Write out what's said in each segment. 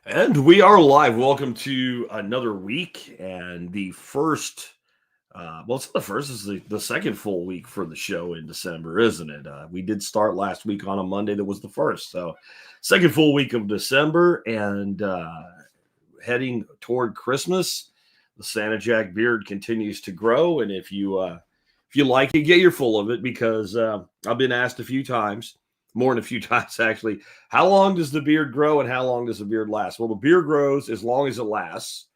And we are live. Welcome to another week and the first, it's not the first, it's the second full week for the show in December, isn't it? We did start last week on a Monday that was the first. So, second full week of December and heading toward Christmas. The Santa Jack beard continues to grow. And if you like it, get your full of it because I've been asked a few times, more than a few times actually, how long does the beard grow and how long does the beard last? Well, the beard grows as long as it lasts,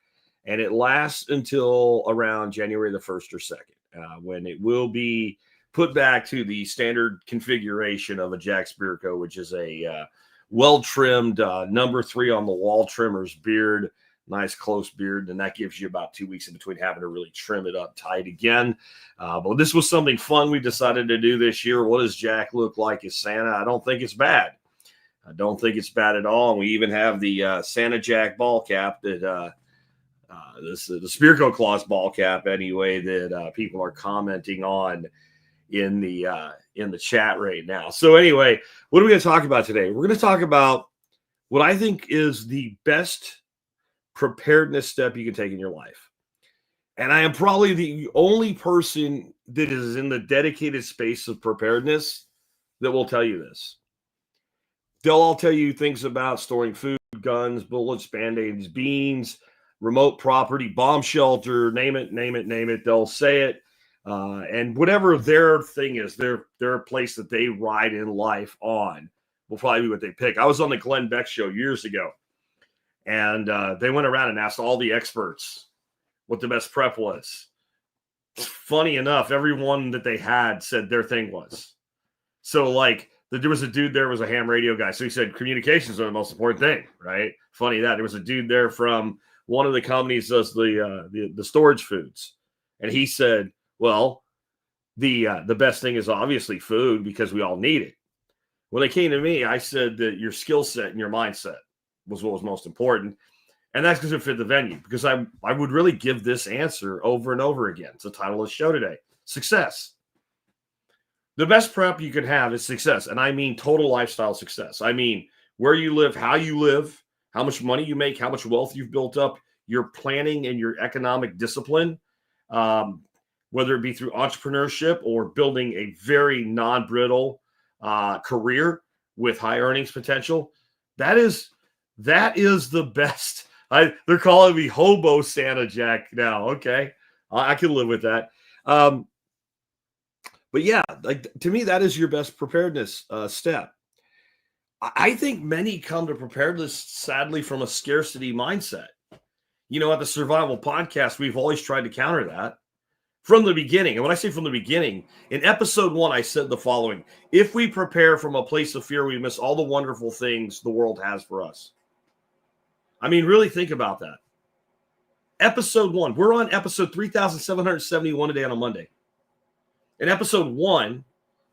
and it lasts until around January the 1st or 2nd, when it will be put back to the standard configuration of a Jack Spirko, which is a well-trimmed number 3 on the wall trimmer's beard. Nice close beard, and that gives you about 2 weeks in between having to really trim it up tight again. But this was something fun we decided to do this year. What does Jack look like as Santa? I don't think it's bad. I don't think it's bad at all. And we even have the Santa Jack ball cap that the Spirko Claus ball cap anyway that people are commenting on in the chat right now. So anyway, what are we going to talk about today? We're going to talk about what I think is the best preparedness step you can take in your life. And I am probably the only person that is in the dedicated space of preparedness that will tell you this. They'll all tell you things about storing food, guns, bullets, band-aids, beans, remote property, bomb shelter, name it. They'll say it. And whatever their thing is, their place that they ride in life on will probably be what they pick. I was on the Glenn Beck show years ago. And they went around and asked all the experts what the best prep was. Funny enough, everyone that they had said their thing was. So, like, there was a dude there was a ham radio guy. So he said communications are the most important thing, right? Funny that. There was a dude there from one of the companies does the storage foods. And he said, well, the best thing is obviously food because we all need it. When they came to me, I said that your skill set and your mindset was what was most important. And that's because it fit the venue. Because I would really give this answer over and over again. It's the title of the show today. Success. The best prep you can have is success. And I mean total lifestyle success. I mean where you live, how much money you make, how much wealth you've built up, your planning and your economic discipline, whether it be through entrepreneurship or building a very non-brittle career with high earnings potential. That is the best. They're calling me Hobo Santa Jack now. Okay. I can live with that. But yeah, like to me, that is your best preparedness step. I think many come to preparedness, sadly, from a scarcity mindset. You know, at the Survival Podcast, we've always tried to counter that from the beginning. And when I say from the beginning, in episode 1, I said the following: if we prepare from a place of fear, we miss all the wonderful things the world has for us. I mean, really think about that. Episode 1, we're on episode 3771 today on a Monday. In episode 1,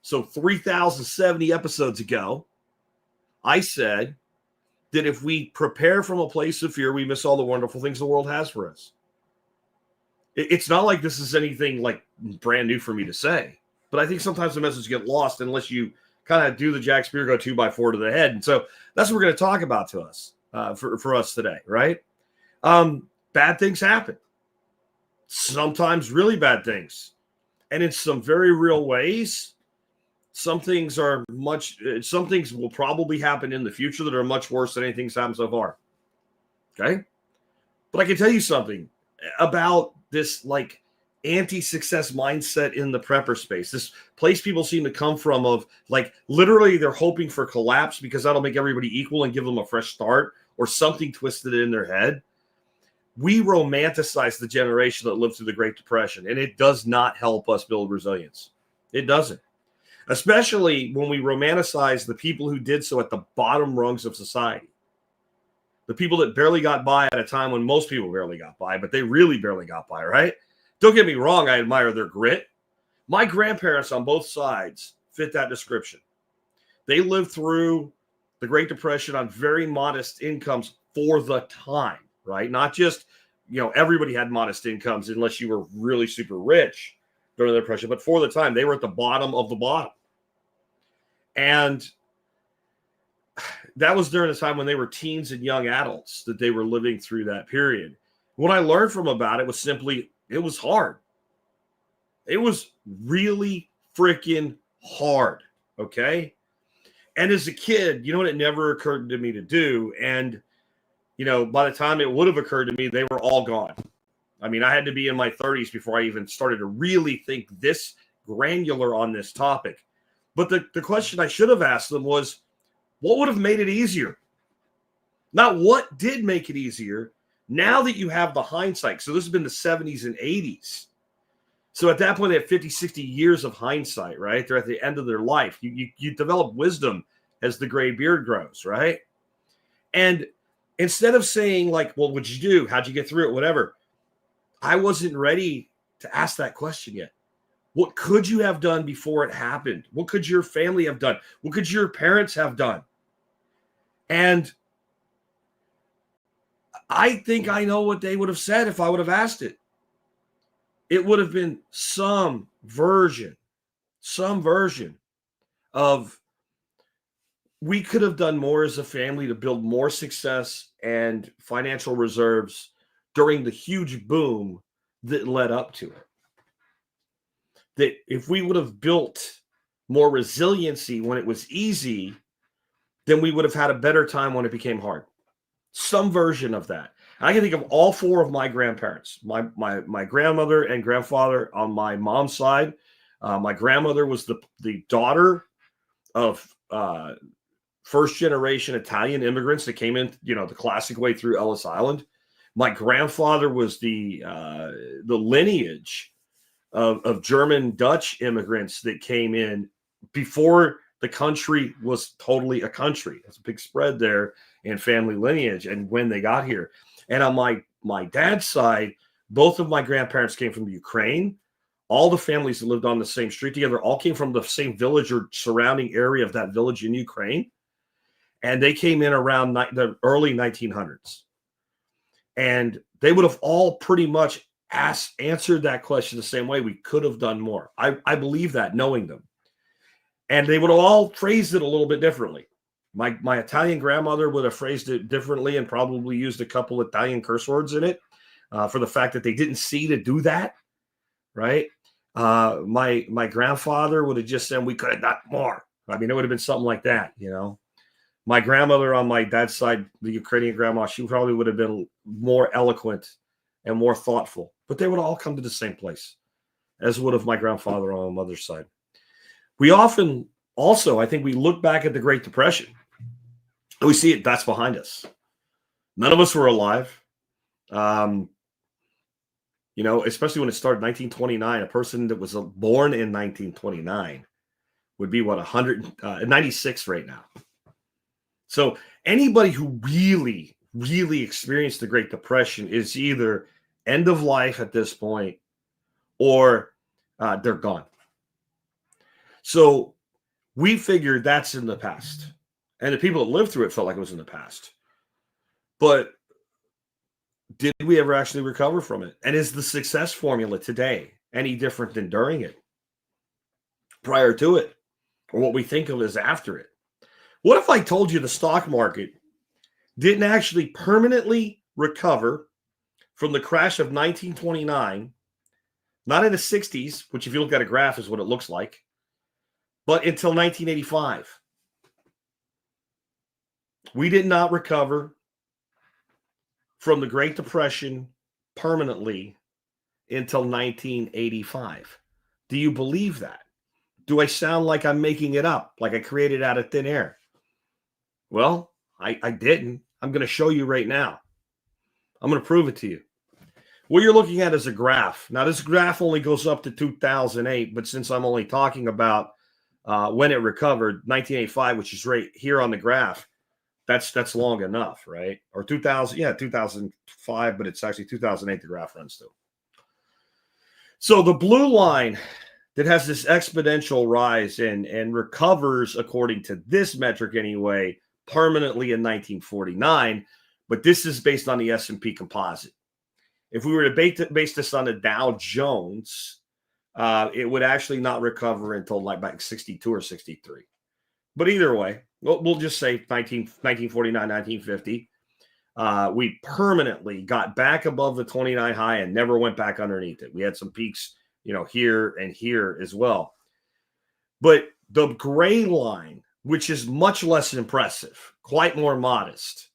so 3070 episodes ago, I said that if we prepare from a place of fear, we miss all the wonderful things the world has for us. It's not like this is anything like brand new for me to say, but I think sometimes the message get lost unless you kind of do the Jack Spirko 2x4 to the head. And so that's what we're going to talk about to us. For us today, right? Bad things happen. Sometimes really bad things. And in some very real ways, some things will probably happen in the future that are much worse than anything's happened so far. Okay? But I can tell you something about this like anti-success mindset in the prepper space. This place people seem to come from of like literally they're hoping for collapse because that'll make everybody equal and give them a fresh start or something twisted in their head. We romanticize the generation that lived through the Great Depression, and it does not help us build resilience. It doesn't. Especially when we romanticize the people who did so at the bottom rungs of society. The people that barely got by at a time when most people barely got by, but they really barely got by, right? Don't get me wrong, I admire their grit. My grandparents on both sides fit that description. They lived through the Great Depression on very modest incomes for the time, right? Not just, everybody had modest incomes unless you were really super rich during the Depression, but for the time, they were at the bottom of the bottom. And that was during the time when they were teens and young adults that they were living through that period. What I learned from about it was simply, it was hard. It was really freaking hard. Okay. And as a kid, you know what, it never occurred to me to do. And, you know, by the time it would have occurred to me, they were all gone. I mean, I had to be in my 30s before I even started to really think this granular on this topic. But the question I should have asked them was, what would have made it easier? Not what did make it easier. Now that you have the hindsight, so this has been the 70s and 80s. So at that point, they have 50, 60 years of hindsight, right? They're at the end of their life. You develop wisdom as the gray beard grows, right? And instead of saying like, well, what'd you do? How'd you get through it? Whatever. I wasn't ready to ask that question yet. What could you have done before it happened? What could your family have done? What could your parents have done? And I think I know what they would have said if I would have asked it. It would have been some version of, we could have done more as a family to build more success and financial reserves during the huge boom that led up to it. That if we would have built more resiliency when it was easy, then we would have had a better time when it became hard. Some version of that. I can think of all four of my grandparents, my grandmother and grandfather on my mom's side. My grandmother was the daughter of first generation Italian immigrants that came in, you know, the classic way through Ellis Island. My grandfather was the lineage of German Dutch immigrants that came in before the country was totally a country. There's a big spread there in family lineage and when they got here. And on my dad's side, both of my grandparents came from the Ukraine. All the families that lived on the same street together all came from the same village or surrounding area of that village in Ukraine. And they came in around the early 1900s. And they would have all pretty much answered that question the same way. We could have done more. I believe that, knowing them. And they would have all phrased it a little bit differently. My Italian grandmother would have phrased it differently and probably used a couple Italian curse words in it for the fact that they didn't see to do that, right? My grandfather would have just said, we could have done more. I mean, it would have been something like that, you know. My grandmother on my dad's side, the Ukrainian grandma, she probably would have been more eloquent and more thoughtful. But they would all come to the same place, as would have my grandfather on my mother's side. We often also, I think we look back at the Great Depression and we see it, that's behind us. None of us were alive. You know, especially when it started in 1929, a person that was born in 1929 would be, what, 196 right now. So anybody who really, really experienced the Great Depression is either end of life at this point or they're gone. So we figured that's in the past. And the people that lived through it felt like it was in the past. But did we ever actually recover from it? And is the success formula today any different than during it, prior to it, or what we think of as after it? What if I told you the stock market didn't actually permanently recover from the crash of 1929, not in the 60s, which if you look at a graph is what it looks like, but until 1985? We did not recover from the Great Depression permanently until 1985. Do you believe that? Do I sound like I'm making it up, like I created it out of thin air? Well, I didn't. I'm going to show you right now. I'm going to prove it to you. What you're looking at is a graph. Now, this graph only goes up to 2008, but since I'm only talking about when it recovered, 1985, which is right here on the graph, that's long enough, right? Or 2000, yeah, 2005, but it's actually 2008 the graph runs to. So the blue line that has this exponential rise and recovers, according to this metric anyway, permanently in 1949, but this is based on the S&P composite. If we were to base this on the Dow Jones, it would actually not recover until like 62 or 63. But either way, we'll just say 1949, 1950. We permanently got back above the 29 high and never went back underneath it. We had some peaks, here and here as well. But the gray line, which is much less impressive, quite more modest,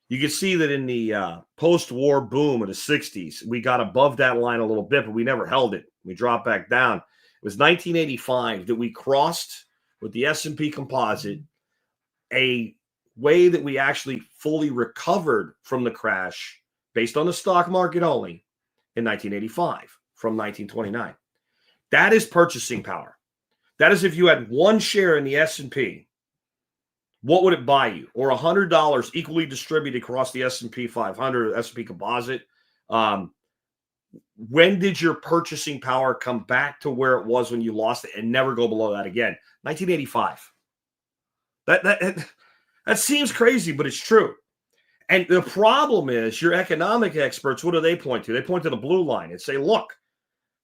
you can see that in the post-war boom of the 60s, we got above that line a little bit, but we never held it. We dropped back down. It was 1985 that we crossed with the S&P composite a way that we actually fully recovered from the crash based on the stock market only in 1985 from 1929. That is purchasing power. That is if you had one share in the S&P, what would it buy you? Or $100 equally distributed across the S&P 500, S&P composite. When did your purchasing power come back to where it was when you lost it and never go below that again? 1985. That seems crazy, but it's true. And the problem is your economic experts, what do they point to? They point to the blue line and say, look,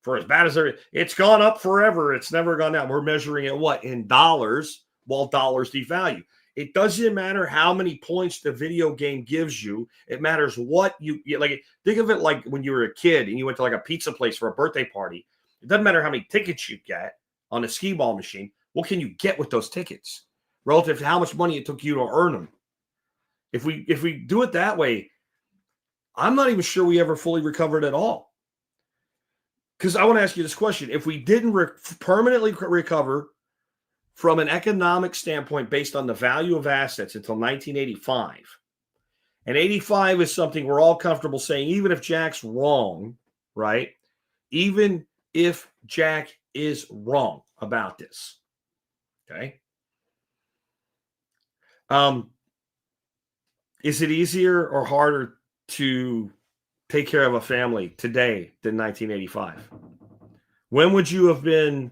for as bad as it's gone up forever, it's never gone down. We're measuring it what? In dollars, while dollars devalue. It doesn't matter how many points the video game gives you. It matters what you like. Think of it like when you were a kid and you went to like a pizza place for a birthday party. It doesn't matter how many tickets you get on a skee ball machine. What can you get with those tickets relative to how much money it took you to earn them? If we do it that way, I'm not even sure we ever fully recovered at all. Because I want to ask you this question. If we didn't permanently recover from an economic standpoint based on the value of assets until 1985, and 85 is something we're all comfortable saying, even if Jack's wrong, right? Even if Jack is wrong about this, okay? Is it easier or harder to take care of a family today than 1985? When would you have been,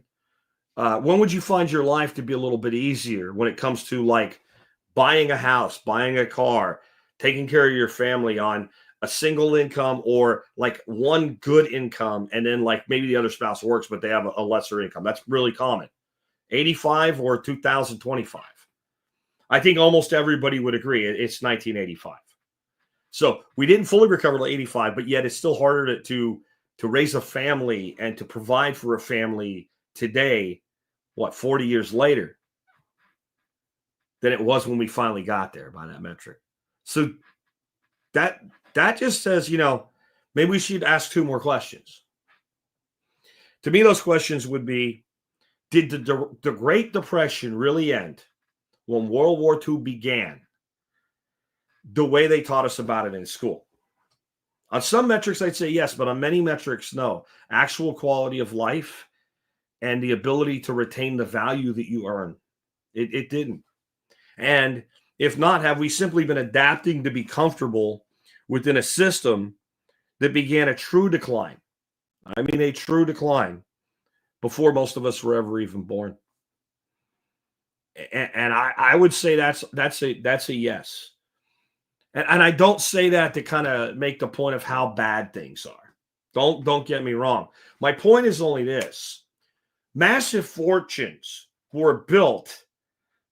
when would you find your life to be a little bit easier when it comes to like buying a house, buying a car, taking care of your family on a single income or like one good income and then like maybe the other spouse works, but they have a lesser income? That's really common. 85 or 2025. I think almost everybody would agree it's 1985. So we didn't fully recover to 85, but yet it's still harder to raise a family and to provide for a family today, 40 years later, than it was when we finally got there by that metric. So that just says, maybe we should ask two more questions. To me, those questions would be, did the Great Depression really end when World War II began the way they taught us about it in school? On some metrics, I'd say yes, but on many metrics, no. Actual quality of life and the ability to retain the value that you earn. It didn't. And if not, have we simply been adapting to be comfortable within a system that began a true decline? I mean, a true decline before most of us were ever even born. And I would say that's a yes. And I don't say that to kind of make the point of how bad things are. Don't get me wrong. My point is only this. Massive fortunes were built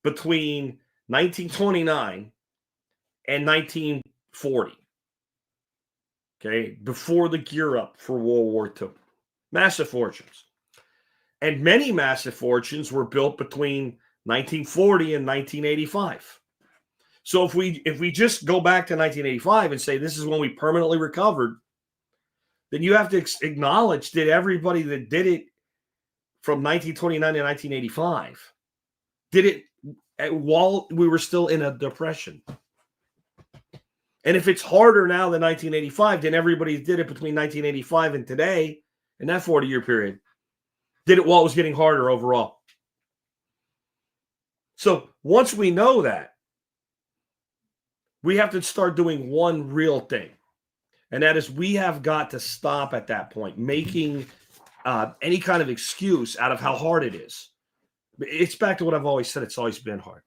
between 1929 and 1940. Okay, before the gear up for World War II. Massive fortunes. And many massive fortunes were built between 1940 and 1985. So if we just go back to 1985 and say this is when we permanently recovered, then you have to acknowledge that everybody that did it from 1929 to 1985 did it while we were still in a depression. And if it's harder now than 1985, then everybody did it between 1985 and today, in that 40-year period, did it while it was getting harder overall. So once we know that, we have to start doing one real thing. And that is we have got to stop at that point making any kind of excuse out of how hard it is. It's back to what I've always said. It's always been hard.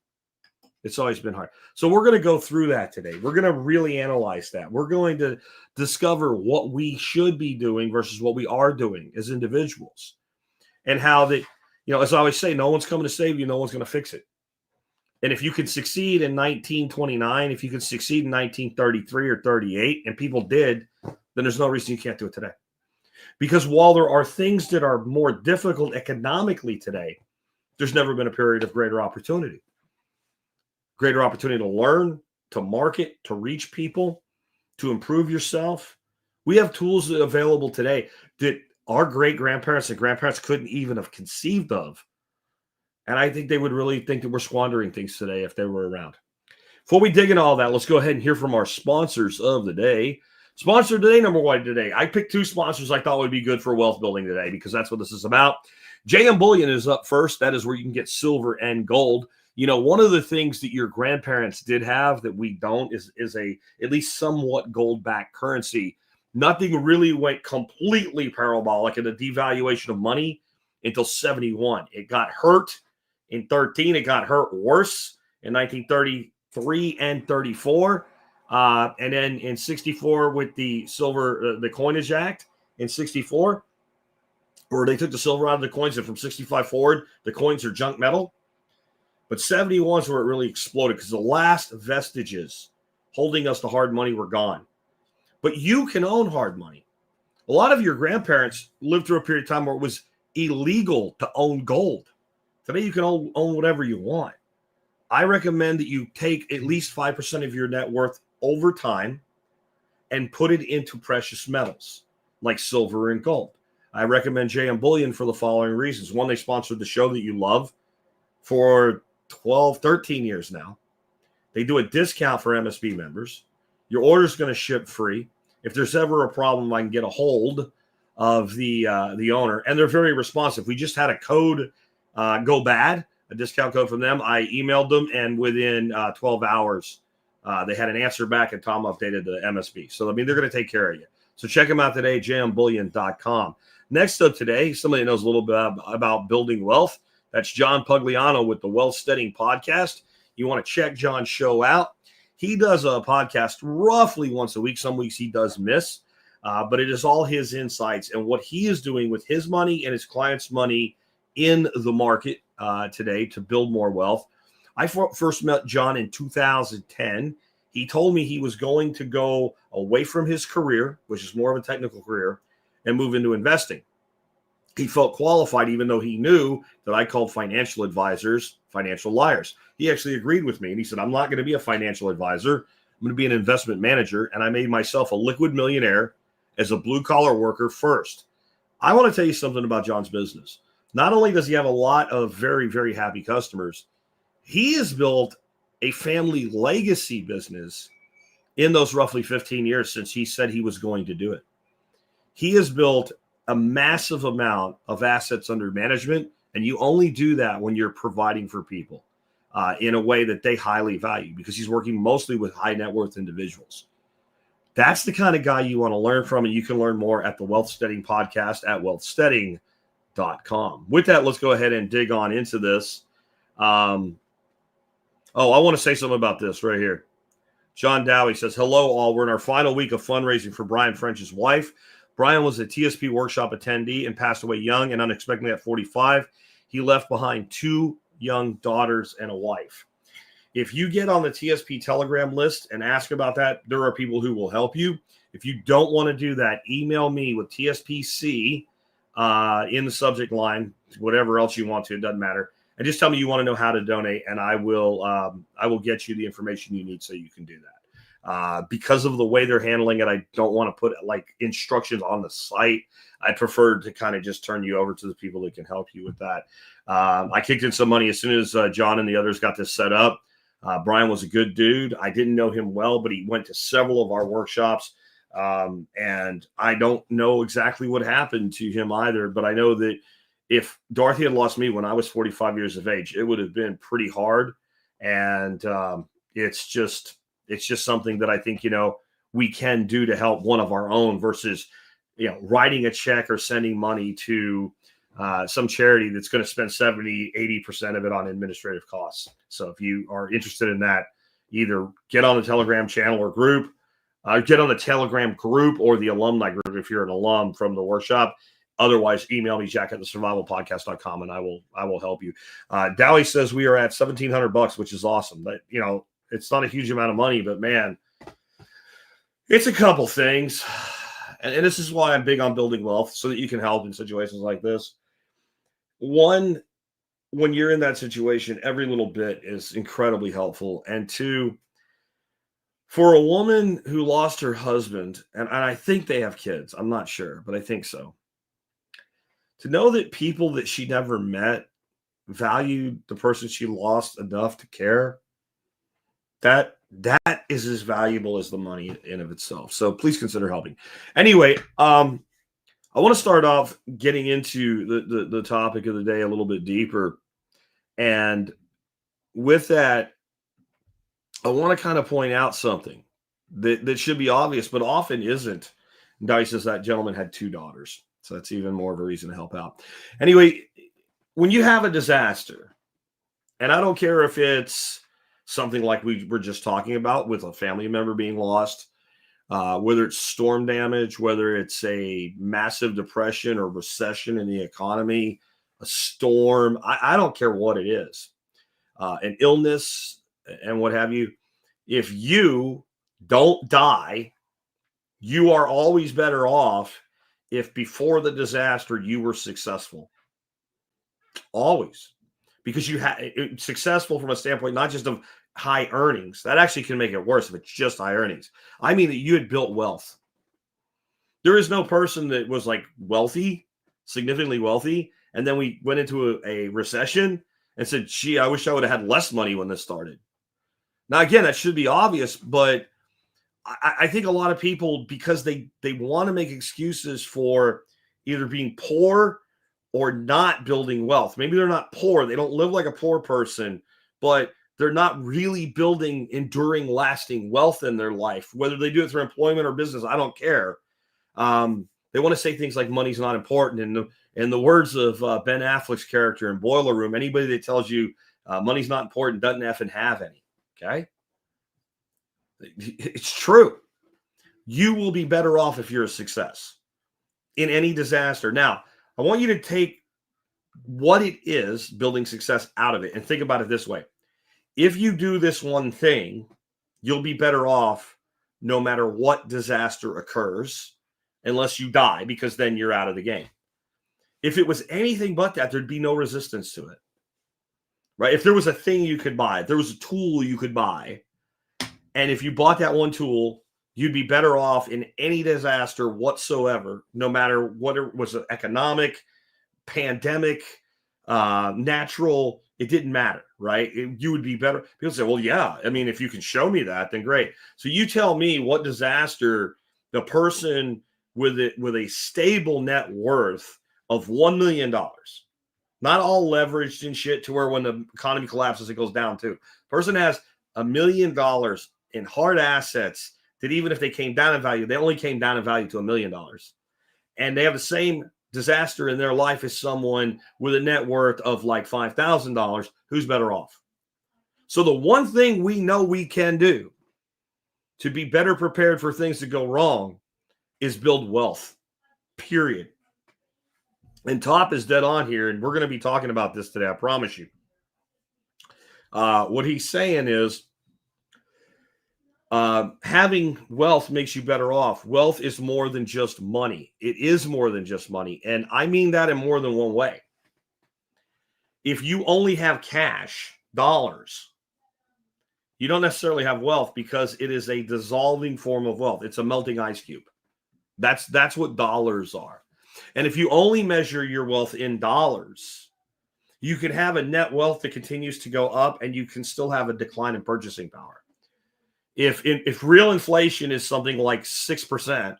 It's always been hard. So we're going to go through that today. We're going to really analyze that. We're going to discover what we should be doing versus what we are doing as individuals. And how as I always say, no one's coming to save you. No one's going to fix it. And if you could succeed in 1929, if you could succeed in 1933 or 38, and people did, then there's no reason you can't do it today. Because while there are things that are more difficult economically today, there's never been a period of greater opportunity. Greater opportunity to learn, to market, to reach people, to improve yourself. We have tools available today that our great-grandparents and grandparents couldn't even have conceived of. And I think they would really think that we're squandering things today if they were around. Before we dig into all that, let's go ahead and hear from our sponsors of the day. Sponsor today, number one today. I picked two sponsors I thought would be good for wealth building today because that's what this is about. JM Bullion is up first. That is where you can get silver and gold. You know, one of the things that your grandparents did have that we don't is a at least somewhat gold-backed currency. Nothing really went completely parabolic in the devaluation of money until 71. It got hurt in 13. It got hurt worse in 1933 and 34. And then in 64 with the silver, the Coinage Act in 64, where they took the silver out of the coins, and from 65 forward, the coins are junk metal. But 71 is where it really exploded because the last vestiges holding us to hard money were gone. But you can own hard money. A lot of your grandparents lived through a period of time where it was illegal to own gold. Today, you can own whatever you want. I recommend that you take at least 5% of your net worth over time and put it into precious metals like silver and gold. I recommend JM Bullion for the following reasons. One, they sponsored the show that you love for 12, 13 years now. They do a discount for MSB members. Your order is going to ship free. If there's ever a problem, I can get a hold of the owner, and they're very responsive. We just had a code go bad, a discount code from them. I emailed them, and within 12 hours, they had an answer back, and Tom updated the MSB. So, I mean, they're going to take care of you. So check them out today, jmbullion.com. Next up today, somebody knows a little bit about building wealth. That's John Pugliano with the Wealth Studying Podcast. You want to check John's show out. He does a podcast roughly once a week. Some weeks he does miss, but it is all his insights and what he is doing with his money and his clients' money in the market today to build more wealth. I first met John in 2010. He told me he was going to go away from his career, which is more of a technical career, and move into investing. He felt qualified, even though he knew that I called financial advisors financial liars. He actually agreed with me, and he said, I'm not going to be a financial advisor. I'm going to be an investment manager, and I made myself a liquid millionaire as a blue-collar worker first. I want to tell you something about John's business. Not only does he have a lot of very, very happy customers, he has built a family legacy business in those roughly 15 years since he said he was going to do it. He has built a massive amount of assets under management, and you only do that when you're providing for people in a way that they highly value, because he's working mostly with high net worth individuals. That's the kind of guy you want to learn from, and you can learn more at the Wealth Studying Podcast at wealthstudying.com. With that, let's go ahead and dig on into this. I want to say something about this right here. John Dowie says, hello, all. We're in our final week of fundraising for Brian French's wife. Brian was a TSP workshop attendee and passed away young and unexpectedly at 45. He left behind 2 young daughters and a wife. If you get on the TSP Telegram list and ask about that, there are people who will help you. If you don't want to do that, email me with TSPC in the subject line, whatever else you want to, it doesn't matter. And just tell me you want to know how to donate, and I will get you the information you need so you can do that. Because of the way they're handling it, I don't want to put like instructions on the site. I prefer to kind of just turn you over to the people that can help you with that. I kicked in some money as soon as John and the others got this set up. Brian was a good dude. I didn't know him well, but he went to several of our workshops. And I don't know exactly what happened to him either, but I know that if Dorothy had lost me when I was 45 years of age, it would have been pretty hard. And it's just something that I think, we can do to help one of our own versus, writing a check or sending money to some charity that's going to spend 70, 80% of it on administrative costs. So if you are interested in that, either get on the Telegram channel or group, get on the Telegram group or the alumni group if you're an alum from the workshop. Otherwise, email me, jack@thesurvivalpodcast.com, and I will help you. Dowie says we are at $1,700, which is awesome. But, it's not a huge amount of money, but man, it's a couple things. And this is why I'm big on building wealth, so that you can help in situations like this. One, when you're in that situation, every little bit is incredibly helpful. And two, for a woman who lost her husband, and I think they have kids, I'm not sure, but I think so, to know that people that she never met valued the person she lost enough to care, that is as valuable as the money in of itself. So please consider helping. Anyway, I want to start off getting into the topic of the day a little bit deeper. And with that, I want to kind of point out something that should be obvious, but often isn't. Dice says that gentleman had 2 daughters. So that's even more of a reason to help out. Anyway, when you have a disaster, and I don't care if it's something like we were just talking about with a family member being lost, whether it's storm damage, whether it's a massive depression or recession in the economy, a storm, I don't care what it is, an illness and what have you. If you don't die, you are always better off if before the disaster you were successful. Always. Because you had successful from a standpoint not just of high earnings. That actually can make it worse if it's just high earnings. I mean that you had built wealth. There is no person that was like wealthy, significantly wealthy, and then we went into a recession and said, gee, I wish I would have had less money when this started. Now, again, that should be obvious, but I think a lot of people, because they want to make excuses for either being poor or not building wealth. Maybe they're not poor. They don't live like a poor person, but they're not really building enduring, lasting wealth in their life. Whether they do it through employment or business, I don't care. They want to say things like money's not important. And in the words of Ben Affleck's character in Boiler Room, anybody that tells you money's not important doesn't effing have any. Okay? It's true. You will be better off if you're a success in any disaster. Now, I want you to take what it is building success out of it and think about it this way. If you do this one thing, you'll be better off no matter what disaster occurs, unless you die, because then you're out of the game. If it was anything but that, there'd be no resistance to it, right? If there was a thing you could buy, if there was a tool you could buy, and if you bought that one tool, you'd be better off in any disaster whatsoever, no matter what it was, an economic, pandemic, natural, it didn't matter, right? You would be better. People say, well, yeah, I mean, if you can show me that, then great. So you tell me what disaster the person with a stable net worth of $1 million, not all leveraged and shit to where when the economy collapses, it goes down too. Person has $1 million in hard assets that even if they came down in value, they only came down in value to $1 million. And they have the same disaster in their life as someone with a net worth of like $5,000. Who's better off? So the one thing we know we can do to be better prepared for things to go wrong is build wealth, period. And Top is dead on here, and we're going to be talking about this today, I promise you. What he's saying is, having wealth makes you better off. Wealth is more than just money. It is more than just money. And I mean that in more than one way. If you only have cash, dollars, you don't necessarily have wealth, because it is a dissolving form of wealth. It's a melting ice cube. That's what dollars are. And if you only measure your wealth in dollars, you can have a net wealth that continues to go up, and you can still have a decline in purchasing power. If real inflation is something like 6%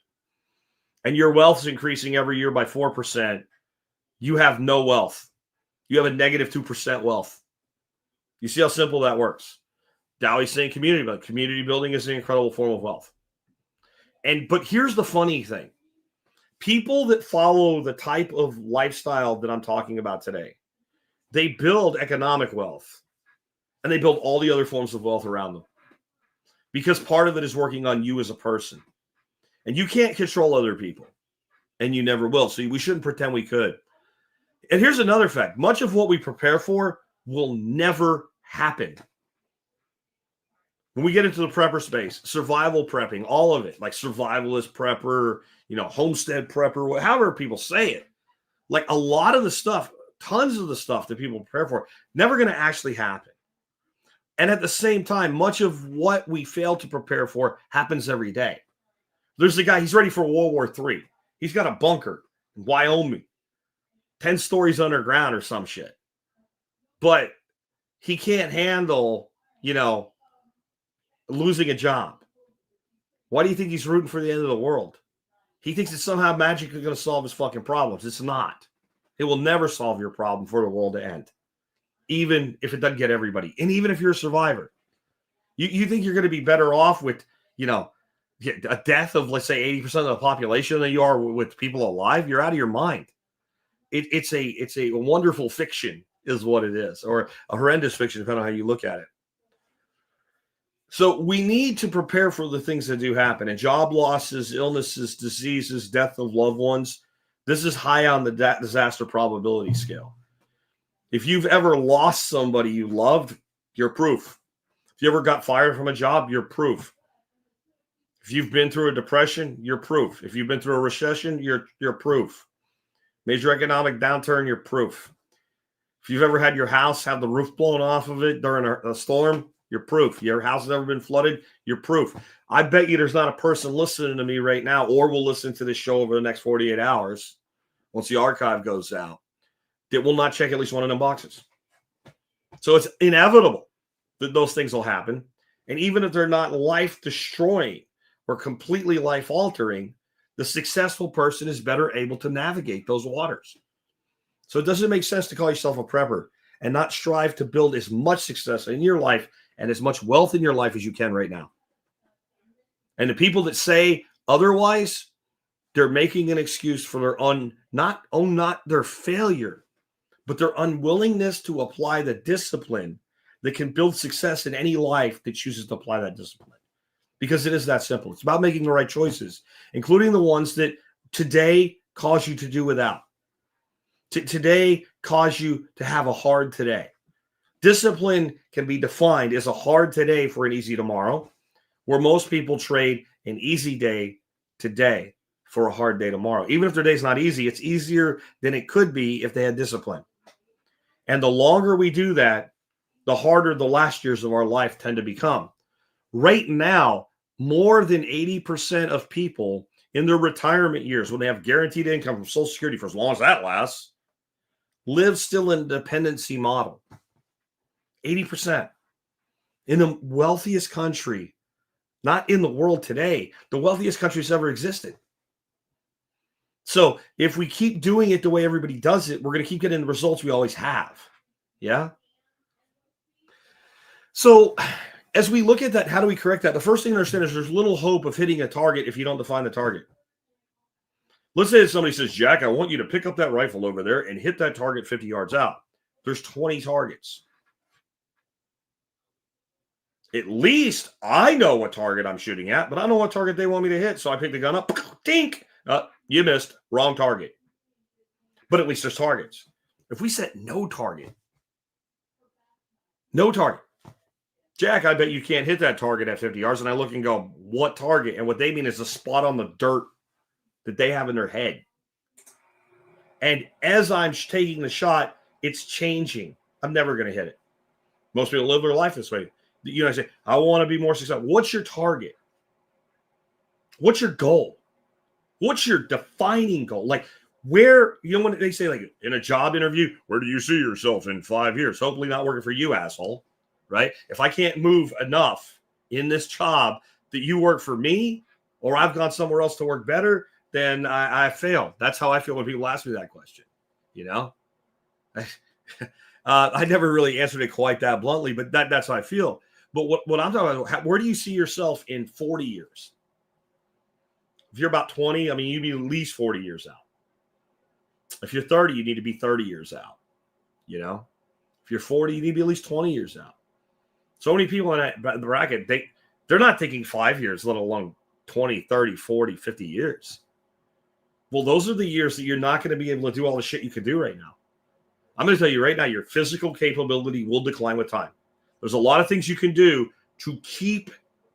and your wealth is increasing every year by 4%, you have no wealth. You have a negative 2% wealth. You see how simple that works. Dowie's saying community building. Community building is an incredible form of wealth. But here's the funny thing. People that follow the type of lifestyle that I'm talking about today, they build economic wealth, and they build all the other forms of wealth around them. Because part of it is working on you as a person. And you can't control other people. and you never will. So we shouldn't pretend we could. And here's another fact. Much of what we prepare for will never happen. When we get into the prepper space, survival prepping, all of it, like survivalist prepper, homestead prepper, however people say it, like a lot of the stuff, tons of the stuff that people prepare for, never going to actually happen. And at the same time, much of what we fail to prepare for happens every day. There's a guy, he's ready for World War III. He's got a bunker in Wyoming, 10 stories underground or some shit. But he can't handle, losing a job. Why do you think he's rooting for the end of the world? He thinks it's somehow magically going to solve his fucking problems. It's not. It will never solve your problem for the world to end, even if it doesn't get everybody. And even if you're a survivor, you think you're going to be better off with, a death of, let's say, 80% of the population than you are with people alive? You're out of your mind. It's a wonderful fiction is what it is, or a horrendous fiction, depending on how you look at it. So we need to prepare for the things that do happen. And job losses, illnesses, diseases, death of loved ones, this is high on the disaster probability scale. If you've ever lost somebody you loved, you're proof. If you ever got fired from a job, you're proof. If you've been through a depression, you're proof. If you've been through a recession, you're proof. Major economic downturn, you're proof. If you've ever had your house have the roof blown off of it during a storm, you're proof. Your house has ever been flooded, you're proof. I bet you there's not a person listening to me right now or will listen to this show over the next 48 hours once the archive goes out that will not check at least one of them boxes. So it's inevitable that those things will happen. And even if they're not life-destroying or completely life-altering, the successful person is better able to navigate those waters. So it doesn't make sense to call yourself a prepper and not strive to build as much success in your life and as much wealth in your life as you can right now. And the people that say otherwise, they're making an excuse for their not their failure, but their unwillingness to apply the discipline that can build success in any life that chooses to apply that discipline. Because it is that simple. It's about making the right choices, including the ones that today cause you to do without. Today cause you to have a hard today. Discipline can be defined as a hard today for an easy tomorrow, where most people trade an easy day today for a hard day tomorrow. Even if their day's not easy, it's easier than it could be if they had discipline. And the longer we do that, the harder the last years of our life tend to become. Right now, more than 80% of people in their retirement years, when they have guaranteed income from Social Security for as long as that lasts, live still in a dependency model. 80%. In the wealthiest country, not in the world today, the wealthiest country that's ever existed. So if we keep doing it the way everybody does it, we're going to keep getting the results we always have. Yeah? So as we look at that, how do we correct that? The first thing to understand is there's little hope of hitting a target if you don't define the target. Let's say somebody says, Jack, I want you to pick up that rifle over there and hit that target 50 yards out. There's 20 targets. At least I know what target I'm shooting at, but I don't know what target they want me to hit. So I pick the gun up. Tink. You missed. Wrong target. But at least there's targets. If we set no target, Jack, I bet you can't hit that target at 50 yards. And I look and go, what target? And what they mean is a spot on the dirt that they have in their head. And as I'm taking the shot, it's changing. I'm never going to hit it. Most people live their life this way. I say, I want to be more successful. What's your target? What's your goal? What's your defining goal? Like where, when they say like in a job interview, where do you see yourself in 5 years? Hopefully not working for you, asshole, right? If I can't move enough in this job that you work for me or I've gone somewhere else to work better, then I failed. That's how I feel when people ask me that question, I never really answered it quite that bluntly, but that's how I feel. But what I'm talking about, where do you see yourself in 40 years? If you're about 20, you'd be at least 40 years out. If you're 30, you need to be 30 years out. If you're 40, you need to be at least 20 years out. So many people in that bracket, they're not thinking 5 years, let alone 20, 30, 40, 50 years. Well, those are the years that you're not going to be able to do all the shit you can do right now. I'm going to tell you right now, your physical capability will decline with time. There's a lot of things you can do to keep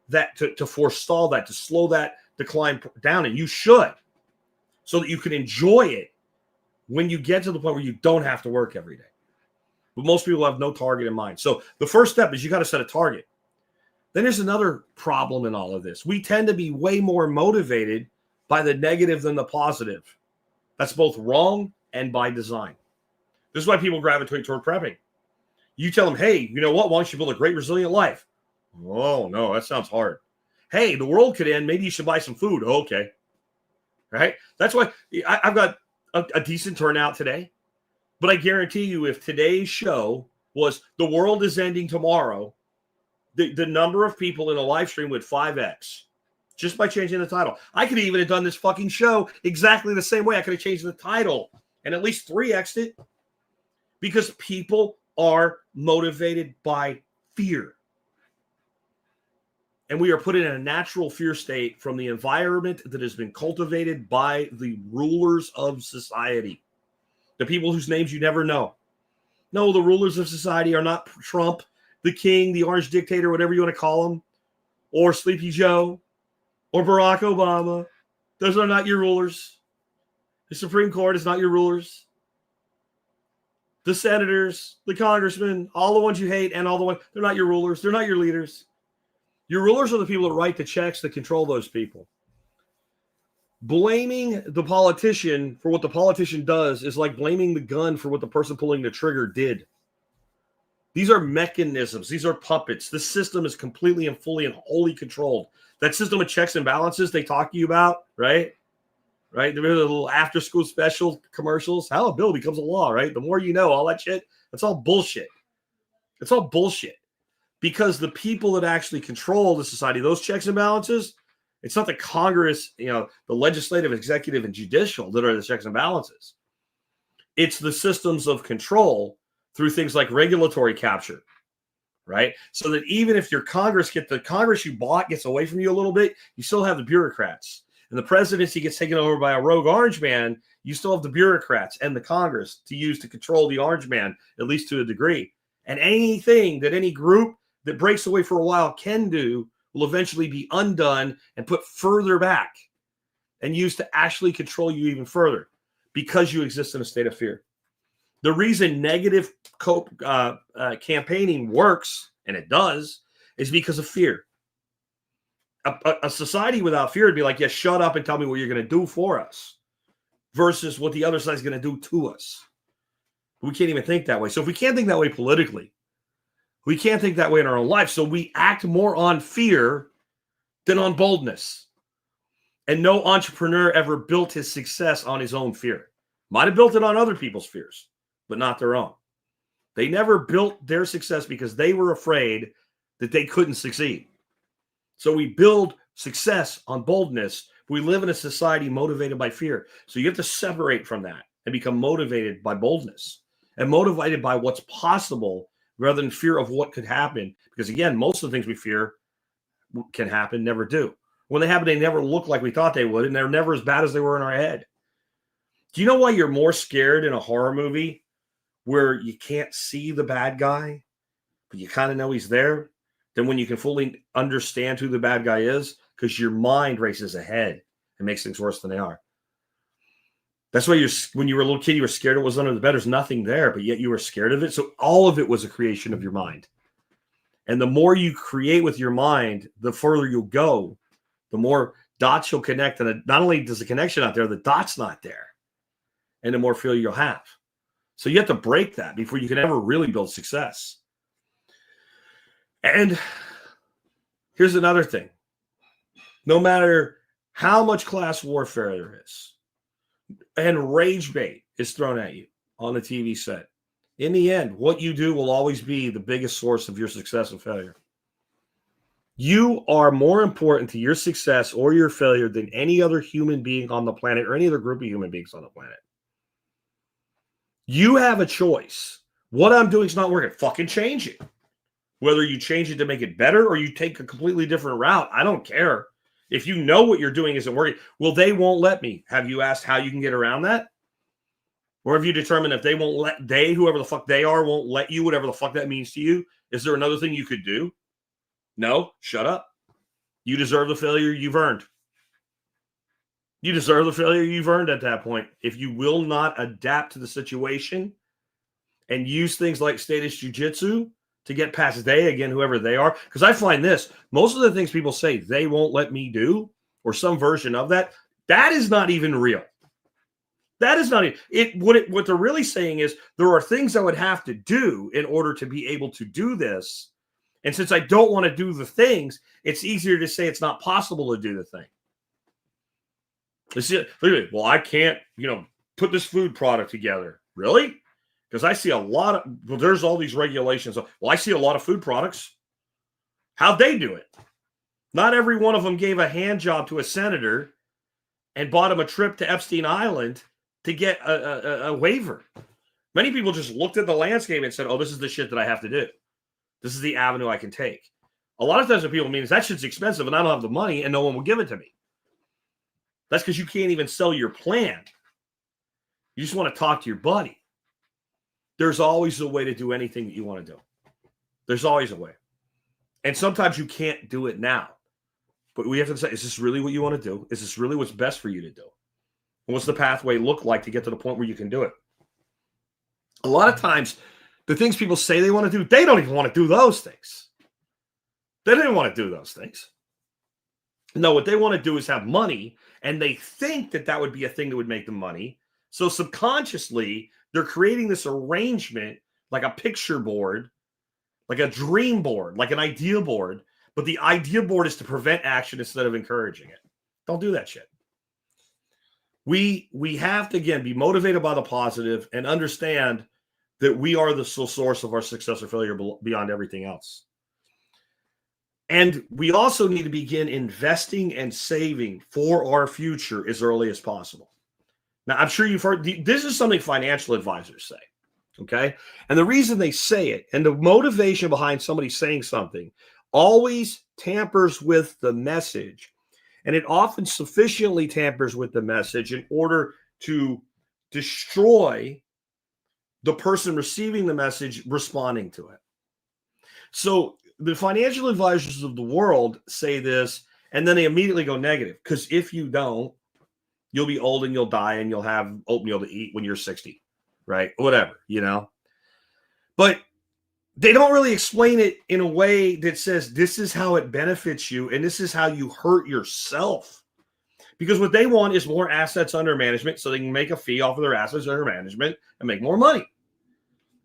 that, to forestall that, to slow that decline down, and you should, so that you can enjoy it when you get to the point where you don't have to work every day. But most people have no target in mind. So the first step is you got to set a target. Then there's another problem in all of this. We tend to be way more motivated by the negative than the positive. That's both wrong and by design. This is why people gravitate toward prepping. You tell them, hey, you know what? Why don't you build a great, resilient life? Oh, no, that sounds hard. Hey, the world could end. Maybe you should buy some food. Okay. Right? That's why I've got a decent turnout today. But I guarantee you, if today's show was the world is ending tomorrow, the number of people in a live stream would 5x just by changing the title. I could even have done this fucking show exactly the same way. I could have changed the title and at least 3x'd it, because people are motivated by fear. And we are put in a natural fear state from the environment that has been cultivated by the rulers of society, the people whose names you never know. No, the rulers of society are not Trump, the king, the orange dictator, whatever you want to call him, or Sleepy Joe, or Barack Obama. Those are not your rulers. The Supreme Court is not your rulers. The senators, the congressmen, all the ones you hate, and all the ones, they're not your rulers. They're not your leaders. Your rulers are the people that write the checks that control those people. Blaming the politician for what the politician does is like blaming the gun for what the person pulling the trigger did. These are mechanisms. These are puppets. This system is completely and fully and wholly controlled. That system of checks and balances they talk to you about, right? Right? There are the little after-school special commercials. How a bill becomes a law, right? The more you know, all that shit, that's all bullshit. It's all bullshit. Because the people that actually control the society, those checks and balances, it's not the Congress, the legislative, executive, and judicial that are the checks and balances. It's the systems of control through things like regulatory capture, right? So that even if your the Congress you bought gets away from you a little bit, you still have the bureaucrats. And the presidency gets taken over by a rogue orange man, you still have the bureaucrats and the Congress to use to control the orange man, at least to a degree. And anything that any group that breaks away for a while can do will eventually be undone and put further back and used to actually control you even further because you exist in a state of fear. The reason negative campaigning works, and it does, is because of fear. A society without fear would be like, yeah, shut up and tell me what you're going to do for us versus what the other side is going to do to us. We can't even think that way. So if we can't think that way politically, we can't think that way in our own life. So we act more on fear than on boldness. And no entrepreneur ever built his success on his own fear. Might have built it on other people's fears, but not their own. They never built their success because they were afraid that they couldn't succeed. So we build success on boldness. We live in a society motivated by fear. So you have to separate from that and become motivated by boldness and motivated by what's possible rather than fear of what could happen. Because again, most of the things we fear can happen, never do. When they happen, they never look like we thought they would, and they're never as bad as they were in our head. Do you know why you're more scared in a horror movie where you can't see the bad guy, but you kind of know he's there, than when you can fully understand who the bad guy is? Because your mind races ahead and makes things worse than they are. That's why when you were a little kid, you were scared it was under the bed. There's nothing there, but yet you were scared of it. So all of it was a creation of your mind. And the more you create with your mind, the further you'll go, the more dots you'll connect. And not only does the connection not there, the dot's not there. And the more failure you'll have. So you have to break that before you can ever really build success. And here's another thing. No matter how much class warfare there is, and rage bait is thrown at you on the TV set, in the end, what you do will always be the biggest source of your success and failure. You are more important to your success or your failure than any other human being on the planet or any other group of human beings on the planet. You have a choice. What I'm doing is not working. Fucking change it. Whether you change it to make it better or you take a completely different route, I don't care. If you know what you're doing isn't working, well, they won't let me. Have you asked how you can get around that? Or have you determined if they won't let, whoever the fuck they are, won't let you, whatever the fuck that means to you? Is there another thing you could do? No, shut up. You deserve the failure you've earned. You deserve the failure you've earned at that point. If you will not adapt to the situation and use things like status jujitsu to get past they, again, whoever they are. Because I find this, most of the things people say they won't let me do, or some version of that, that is not even real. That is not it. What they're really saying is there are things I would have to do in order to be able to do this. And since I don't want to do the things, it's easier to say it's not possible to do the thing. Well, I can't, put this food product together. Really? Because I see a lot of, there's all these regulations. Well, I see a lot of food products. How'd they do it? Not every one of them gave a hand job to a senator and bought him a trip to Epstein Island to get a waiver. Many people just looked at the landscape and said, oh, this is the shit that I have to do. This is the avenue I can take. A lot of times what people mean is that shit's expensive and I don't have the money and no one will give it to me. That's because you can't even sell your plan. You just want to talk to your buddy. There's always a way to do anything that you want to do. There's always a way. And sometimes you can't do it now. But we have to say, is this really what you want to do? Is this really what's best for you to do? And what's the pathway look like to get to the point where you can do it? A lot of times, the things people say they want to do, they don't even want to do those things. They didn't want to do those things. No, what they want to do is have money, and they think that that would be a thing that would make them money. So subconsciously, they're creating this arrangement like a picture board, like a dream board, like an idea board. But the idea board is to prevent action instead of encouraging it. Don't do that shit. We have to, again, be motivated by the positive and understand that we are the sole source of our success or failure beyond everything else. And we also need to begin investing and saving for our future as early as possible. Now, I'm sure you've heard, this is something financial advisors say, okay? And the reason they say it and the motivation behind somebody saying something always tampers with the message. And it often sufficiently tampers with the message in order to destroy the person receiving the message responding to it. So the financial advisors of the world say this, and then they immediately go negative. Because if you don't, you'll be old and you'll die and you'll have oatmeal to eat when you're 60, right? Whatever, But they don't really explain it in a way that says this is how it benefits you and this is how you hurt yourself. Because what they want is more assets under management so they can make a fee off of their assets under management and make more money.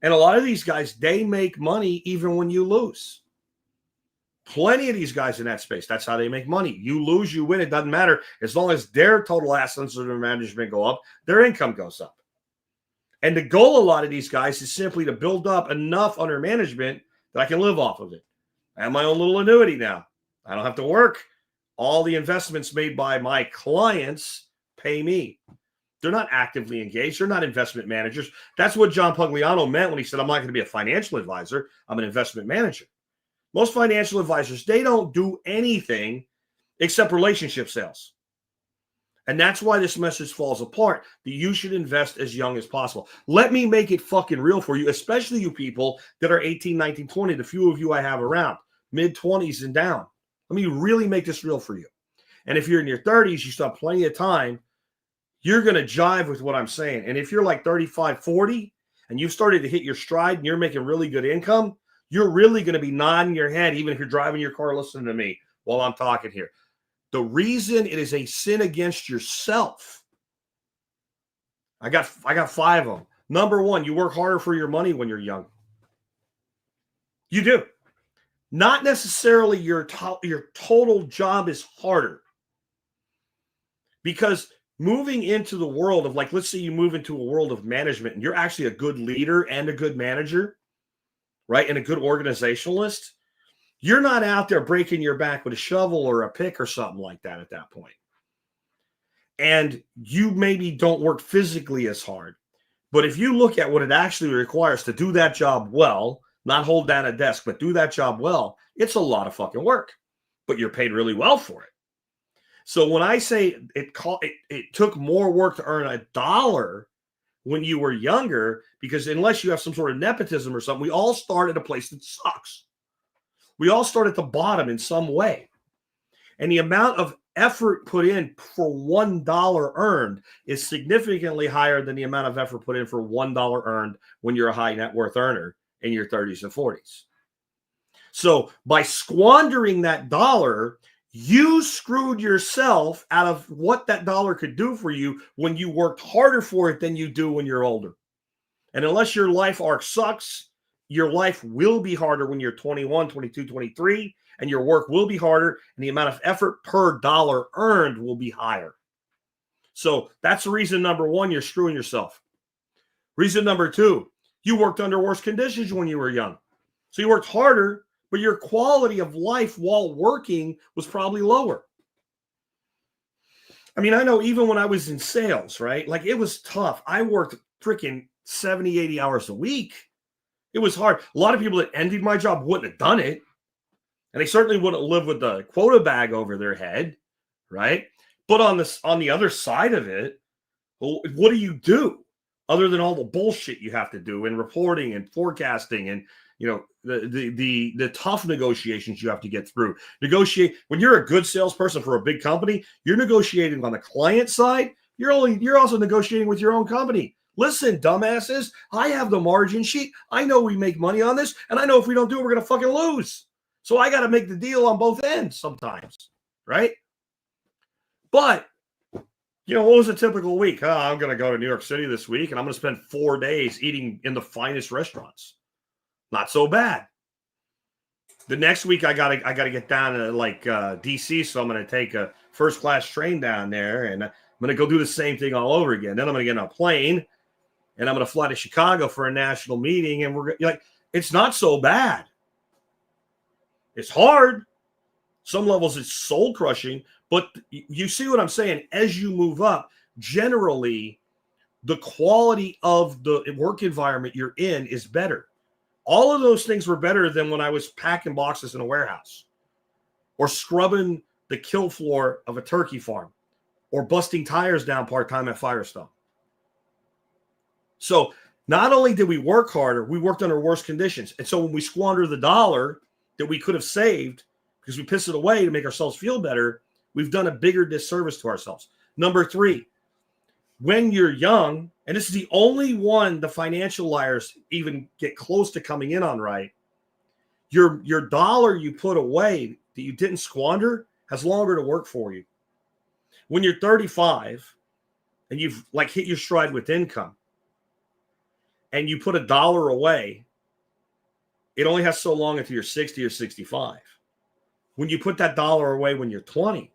And a lot of these guys, they make money even when you lose. Plenty of these guys in that space, that's how they make money. You lose, you win, it doesn't matter. As long as their total assets under management go up, their income goes up. And the goal of a lot of these guys is simply to build up enough under management that I can live off of it. I have my own little annuity now. I don't have to work. All the investments made by my clients pay me. They're not actively engaged. They're not investment managers. That's what John Pugliano meant when he said, I'm not going to be a financial advisor. I'm an investment manager. Most financial advisors, they don't do anything except relationship sales. And that's why this message falls apart, that you should invest as young as possible. Let me make it fucking real for you, especially you people that are 18, 19, 20, the few of you I have around, mid-20s and down. Let me really make this real for you. And if you're in your 30s, you still have plenty of time, you're going to jive with what I'm saying. And if you're like 35, 40, and you've started to hit your stride and you're making really good income, you're really going to be nodding your head, even if you're driving your car listening to me while I'm talking here. The reason it is a sin against yourself, I got 5 of them. Number one, you work harder for your money when you're young. You do. Not necessarily your total job is harder. Because moving into the world of, like, let's say you move into a world of management and you're actually a good leader and a good manager, right? And a good organizationalist. You're not out there breaking your back with a shovel or a pick or something like that at that point. And you maybe don't work physically as hard. But if you look at what it actually requires to do that job well, not hold down a desk, but do that job well, it's a lot of fucking work. But you're paid really well for it. So when I say it took more work to earn $1 when you were younger, because unless you have some sort of nepotism or something, we all start at a place that sucks. We all start at the bottom in some way. And the amount of effort put in for $1 earned is significantly higher than the amount of effort put in for $1 earned when you're a high net worth earner in your 30s and 40s. So by squandering that dollar, you screwed yourself out of what that dollar could do for you when you worked harder for it than you do when you're older. And unless your life arc sucks, your life will be harder when you're 21, 22, 23, and your work will be harder, and the amount of effort per dollar earned will be higher. So that's the reason number one, you're screwing yourself. Reason number two, you worked under worse conditions when you were young. So you worked harder, but your quality of life while working was probably lower. I mean, I know even when I was in sales, right? Like it was tough. I worked freaking 70, 80 hours a week. It was hard. A lot of people that envied my job wouldn't have done it. And they certainly wouldn't live with the quota bag over their head, right? But on the other side of it, well, what do you do other than all the bullshit you have to do in reporting and forecasting and the tough negotiations you have to get through? Negotiate when you're a good salesperson for a big company, you're negotiating on the client side. You're also negotiating with your own company. Listen, dumbasses, I have the margin sheet. I know we make money on this, and I know if we don't do it, we're going to fucking lose. So I got to make the deal on both ends sometimes, right? But, what was a typical week? I'm going to go to New York City this week, and I'm going to spend 4 days eating in the finest restaurants. Not so bad. The next week, I got to get down to D.C., so I'm going to take a first-class train down there, and I'm going to go do the same thing all over again. Then I'm going to get on a plane, and I'm going to fly to Chicago for a national meeting, and it's not so bad. It's hard. Some levels it's soul crushing, but you see what I'm saying? As you move up, generally, the quality of the work environment you're in is better. All of those things were better than when I was packing boxes in a warehouse or scrubbing the kill floor of a turkey farm or busting tires down part-time at Firestone. So not only did we work harder, we worked under worse conditions. And so when we squander the dollar that we could have saved because we piss it away to make ourselves feel better, we've done a bigger disservice to ourselves. Number three, when you're young, and this is the only one the financial liars even get close to coming in on right, your dollar you put away that you didn't squander has longer to work for you. When you're 35 and you've hit your stride with income and you put $1 away, it only has so long until you're 60 or 65. When you put that dollar away when you're 20,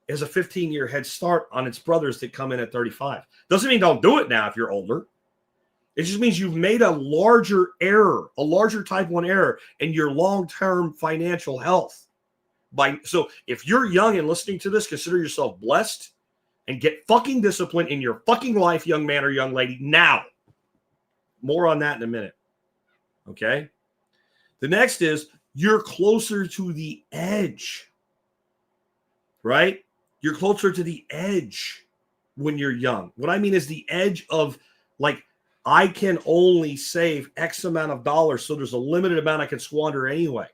is a 15-year head start on its brothers that come in at 35. Doesn't mean don't do it now if you're older. It just means you've made a larger error, a larger type 1 error in your long-term financial health. So if you're young and listening to this, consider yourself blessed and get fucking discipline in your fucking life, young man or young lady, now. More on that in a minute. Okay? The next is you're closer to the edge, right? You're closer to the edge when you're young. What I mean is the edge of I can only save X amount of dollars, so there's a limited amount I can squander anyway.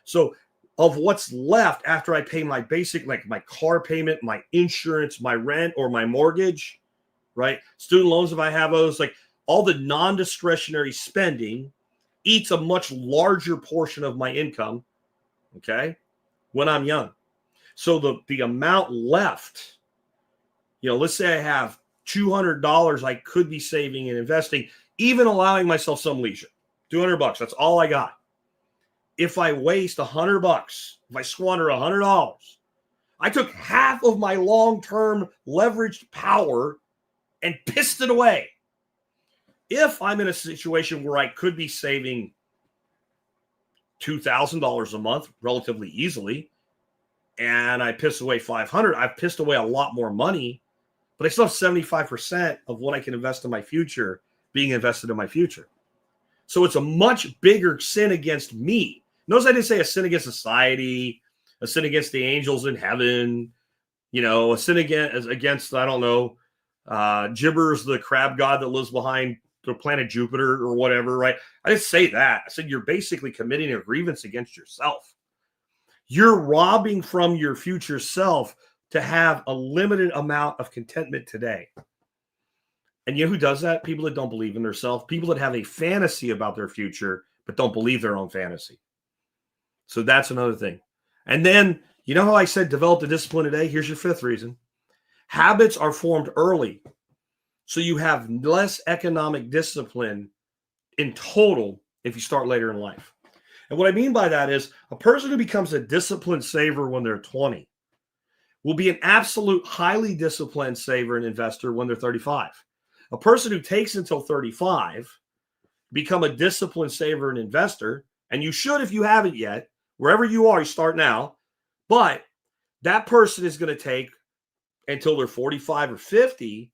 So of what's left after I pay my basic, my car payment, my insurance, my rent, or my mortgage, right? Student loans, if I have those, all the non-discretionary spending eats a much larger portion of my income, okay, when I'm young. So the amount left, let's say I have $200 I could be saving and investing, even allowing myself some leisure. $200, that's all I got. If I waste $100, if I squander $100, I took half of my long-term leveraged power and pissed it away. If I'm in a situation where I could be saving $2,000 a month relatively easily, and I piss away $500, I've pissed away a lot more money, but I still have 75% of what I can invest in my future being invested in my future. So it's a much bigger sin against me. Notice I didn't say a sin against society, a sin against the angels in heaven, A sin against, I don't know, Gibbers, the crab god that lives behind the planet Jupiter or whatever, right? I didn't say that. I said you're basically committing a grievance against yourself. You're robbing from your future self to have a limited amount of contentment today. And you know who does that? People that don't believe in themselves, people that have a fantasy about their future, but don't believe their own fantasy. So that's another thing. And then, you know how I said develop the discipline today? Here's your fifth reason. Habits are formed early. So you have less economic discipline in total if you start later in life. And what I mean by that is a person who becomes a disciplined saver when they're 20 will be an absolute highly disciplined saver and investor when they're 35. A person who takes until 35 become a disciplined saver and investor, and you should if you haven't yet, wherever you are, you start now, but that person is going to take until they're 45 or 50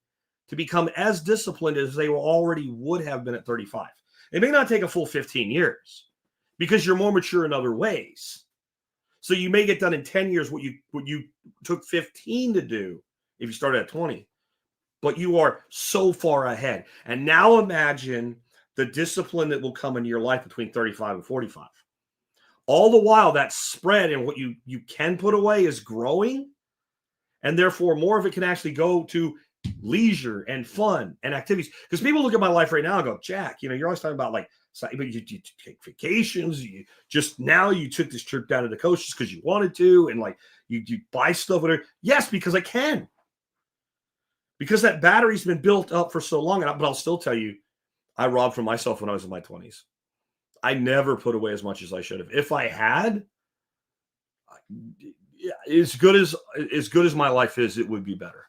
to become as disciplined as they already would have been at 35. It may not take a full 15 years because you're more mature in other ways. So you may get done in 10 years what you took 15 to do if you started at 20. But you are so far ahead. And now imagine the discipline that will come into your life between 35 and 45. All the while that spread and what you can put away is growing. And therefore more of it can actually go to leisure and fun and activities. Because people look at my life right now and go, Jack, you're always talking about like, you take vacations. You took this trip down to the coast just because you wanted to. And like you buy stuff. Whatever. Yes, because I can. Because that battery's been built up for so long. But I'll still tell you, I robbed from myself when I was in my 20s. I never put away as much as I should have. If I had, as good as my life is, it would be better.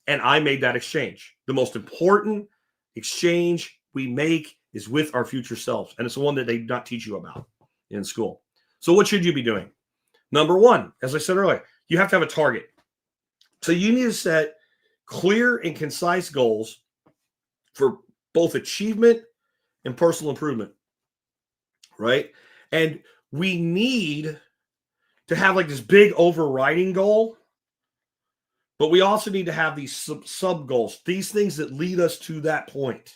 And I made that exchange. The most important exchange we make is with our future selves. And it's the one that they do not teach you about in school. So what should you be doing? Number one, as I said earlier, you have to have a target. So you need to set clear and concise goals for both achievement and personal improvement, right? And we need to have like this big overriding goal, but we also need to have these sub goals, these things that lead us to that point.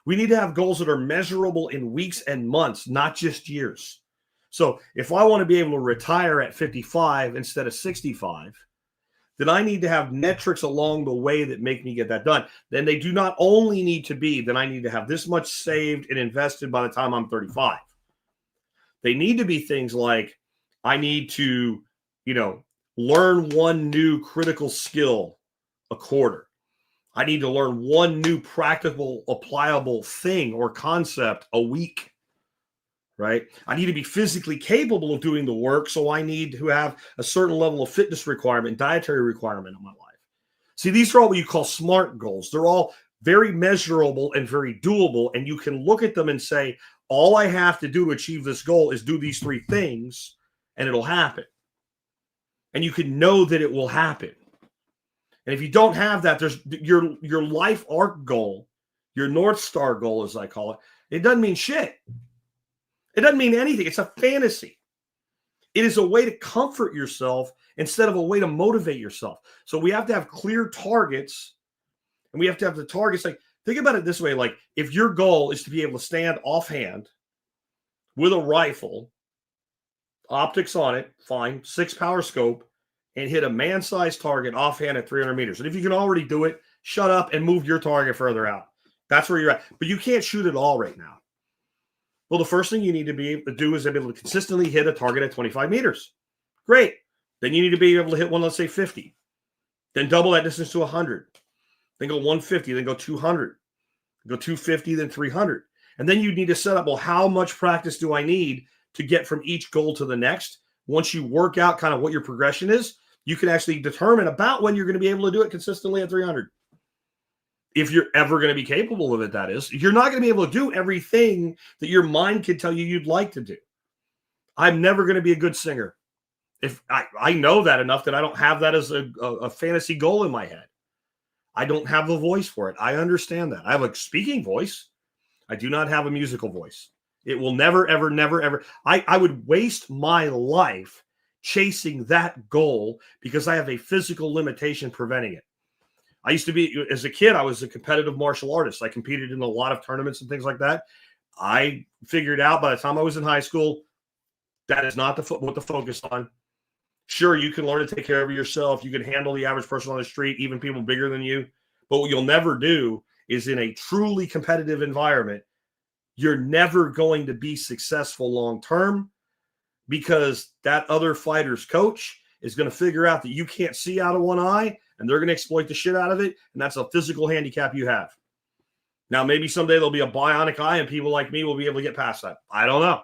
We need to have goals that are measurable in weeks and months, not just years. So if I want to be able to retire at 55 instead of 65, then I need to have metrics along the way that make me get that done. Then they do not only need to be that I need to have this much saved and invested by the time I'm 35. They need to be things like I need to, learn one new critical skill a quarter. I need to learn one new practical, applicable thing or concept a week, right? I need to be physically capable of doing the work, so I need to have a certain level of fitness requirement, dietary requirement in my life. See, these are all what you call SMART goals. They're all very measurable and very doable, and you can look at them and say, all I have to do to achieve this goal is do these three things, and it'll happen. And you can know that it will happen. And if you don't have that, there's your life arc goal, your North Star goal, as I call it. It doesn't mean shit. It doesn't mean anything. It's a fantasy. It is a way to comfort yourself instead of a way to motivate yourself. So we have to have clear targets, and we have to have the targets. Like, think about it this way. Like, if your goal is to be able to stand offhand with a rifle, optics on it, fine, 6 power scope, and hit a man-sized target offhand at 300 meters. And if you can already do it, shut up and move your target further out. That's where you're at. But you can't shoot it all right now. Well, the first thing you need to be able to do is be able to consistently hit a target at 25 meters. Great. Then you need to be able to hit one, let's say 50. Then double that distance to 100. Then go 150, then go 200. Go 250, then 300. And then you need to set up, well, how much practice do I need to get from each goal to the next? Once you work out kind of what your progression is, you can actually determine about when you're going to be able to do it consistently at 300. If you're ever going to be capable of it, that is. You're not going to be able to do everything that your mind can tell you you'd like to do. I'm never going to be a good singer. If I know that enough that I don't have that as a fantasy goal in my head. I don't have the voice for it. I understand that. I have a speaking voice. I do not have a musical voice. It will never, ever, never, ever. I would waste my life chasing that goal because I have a physical limitation preventing it. I used to be, as a kid, I was a competitive martial artist. I competed in a lot of tournaments and things like that. I figured out by the time I was in high school, that is not what to focus on. Sure, you can learn to take care of yourself. You can handle the average person on the street, even people bigger than you. But what you'll never do is in a truly competitive environment, you're never going to be successful long term because that other fighter's coach is going to figure out that you can't see out of one eye and they're going to exploit the shit out of it. And that's a physical handicap you have. Now, maybe someday there'll be a bionic eye and people like me will be able to get past that. I don't know.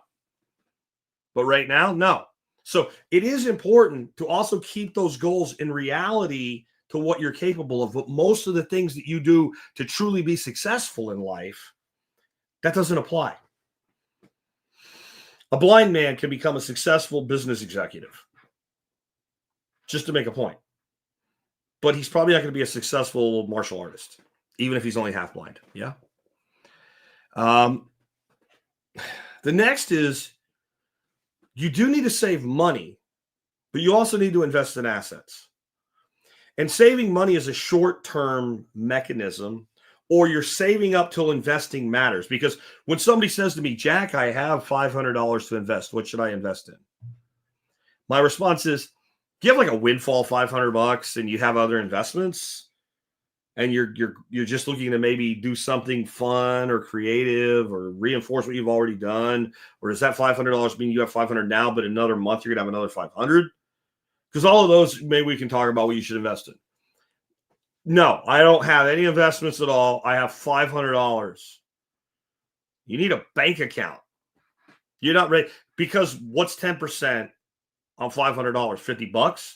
But right now, no. So it is important to also keep those goals in reality to what you're capable of. But most of the things that you do to truly be successful in life, that doesn't apply. A blind man can become a successful business executive, just to make a point. But he's probably not going to be a successful martial artist, even if he's only half blind. Yeah. The next is you do need to save money, but you also need to invest in assets. And saving money is a short-term mechanism, or you're saving up till investing matters. Because when somebody says to me, Jack, I have $500 to invest, what should I invest in? My response is, do you have like a windfall $500 and you have other investments and you're just looking to maybe do something fun or creative or reinforce what you've already done? Or does that $500 mean you have 500 now, but another month you're going to have another 500? Because all of those, maybe we can talk about what you should invest in. No, I don't have any investments at all. I have $500. You need a bank account. You're not ready. Because what's 10% on $500? $50?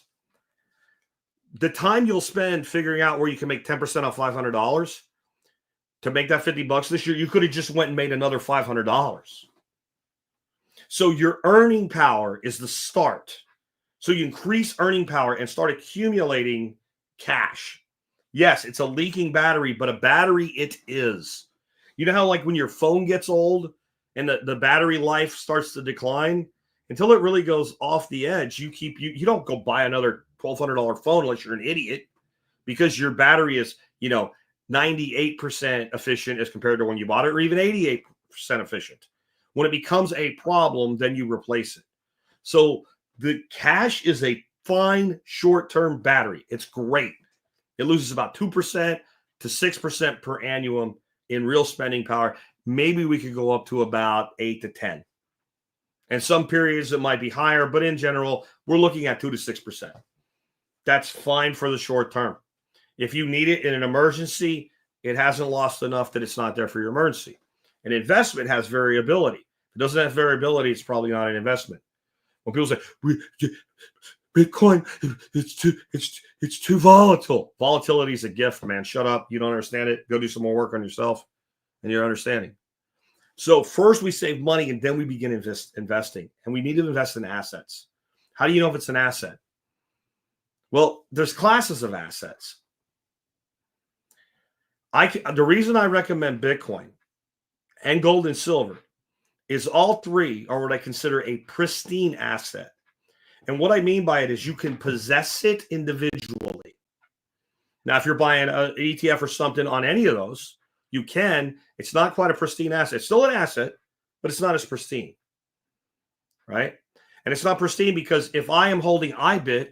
The time you'll spend figuring out where you can make 10% on $500 to make that $50 this year, you could have just went and made another $500. So your earning power is the start. So you increase earning power and start accumulating cash. Yes, it's a leaking battery, but a battery it is. You know how like when your phone gets old and the battery life starts to decline, until it really goes off the edge, you don't go buy another $1,200 phone unless you're an idiot, because your battery is, 98% efficient as compared to when you bought it, or even 88% efficient. When it becomes a problem, then you replace it. So the cash is a fine short-term battery. It's great. It loses about 2% to 6% per annum in real spending power. Maybe we could go up to about 8 to 10. And some periods it might be higher, but in general, we're looking at 2 to 6%. That's fine for the short term. If you need it in an emergency, it hasn't lost enough that it's not there for your emergency. An investment has variability. If it doesn't have variability, it's probably not an investment. When people say, Bitcoin, it's too volatile. Volatility is a gift, man. Shut up. You don't understand it. Go do some more work on yourself and your understanding. So first we save money and then we begin investing. And we need to invest in assets. How do you know if it's an asset? Well, there's classes of assets. The reason I recommend Bitcoin and gold and silver is all three are what I consider a pristine asset. And what I mean by it is you can possess it individually. Now, if you're buying an ETF or something on any of those, you can. It's not quite a pristine asset. It's still an asset, but it's not as pristine, right? And it's not pristine because if I am holding IBIT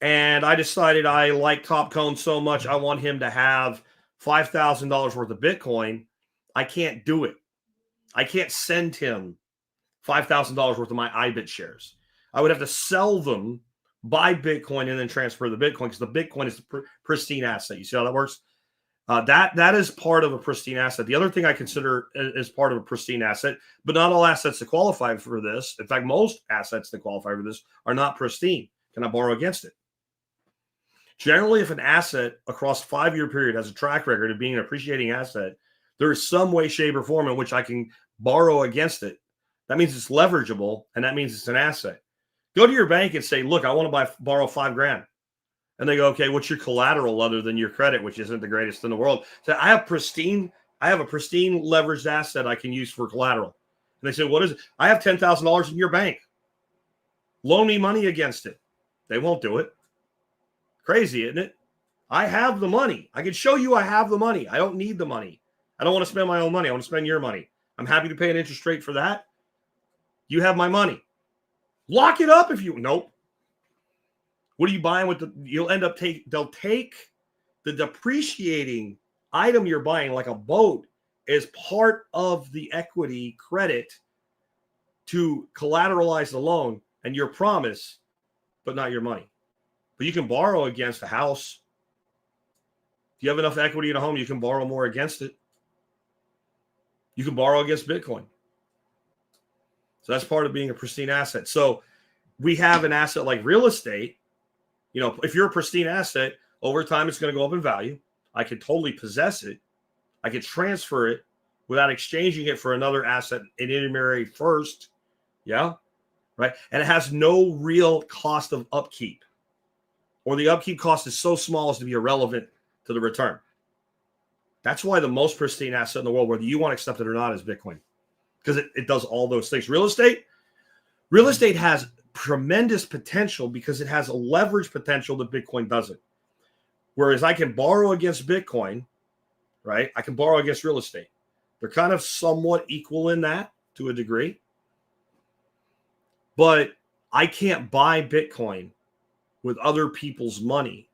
and I decided I like Top Cone so much, I want him to have $5,000 worth of Bitcoin, I can't do it. I can't send him $5,000 worth of my IBIT shares. I would have to sell them, buy Bitcoin, and then transfer the Bitcoin because the Bitcoin is the pristine asset. You see how that works? That is part of a pristine asset. The other thing I consider is part of a pristine asset, but not all assets that qualify for this. In fact, most assets that qualify for this are not pristine. Can I borrow against it? Generally, if an asset across a 5-year period has a track record of being an appreciating asset, there is some way, shape, or form in which I can borrow against it. That means it's leverageable, and that means it's an asset. Go to your bank and say, look, I want to borrow $5,000. And they go, okay, what's your collateral other than your credit, which isn't the greatest in the world? So I have a pristine leveraged asset I can use for collateral. And they say, what is it? I have $10,000 in your bank. Loan me money against it. They won't do it. Crazy, isn't it? I have the money. I can show you I have the money. I don't need the money. I don't want to spend my own money. I want to spend your money. I'm happy to pay an interest rate for that. You have my money. Lock it up if you... Nope. What are you buying with the... You'll end up they'll take the depreciating item you're buying, like a boat, as part of the equity credit to collateralize the loan and your promise, but not your money. But you can borrow against a house. If you have enough equity in a home, you can borrow more against it. You can borrow against Bitcoin. So that's part of being a pristine asset. So we have an asset like real estate. You know, if you're a pristine asset, over time it's going to go up in value. I could totally possess it. I could transfer it without exchanging it for another asset, an intermediary first. Yeah, right. And it has no real cost of upkeep, or the upkeep cost is so small as to be irrelevant to the return. That's why the most pristine asset in the world, whether you want to accept it or not, is Bitcoin, because it does all those things. Real estate has tremendous potential because it has a leverage potential that Bitcoin doesn't. Whereas I can borrow against Bitcoin, right? I can borrow against real estate. They're kind of somewhat equal in that to a degree. But I can't buy Bitcoin with other people's money,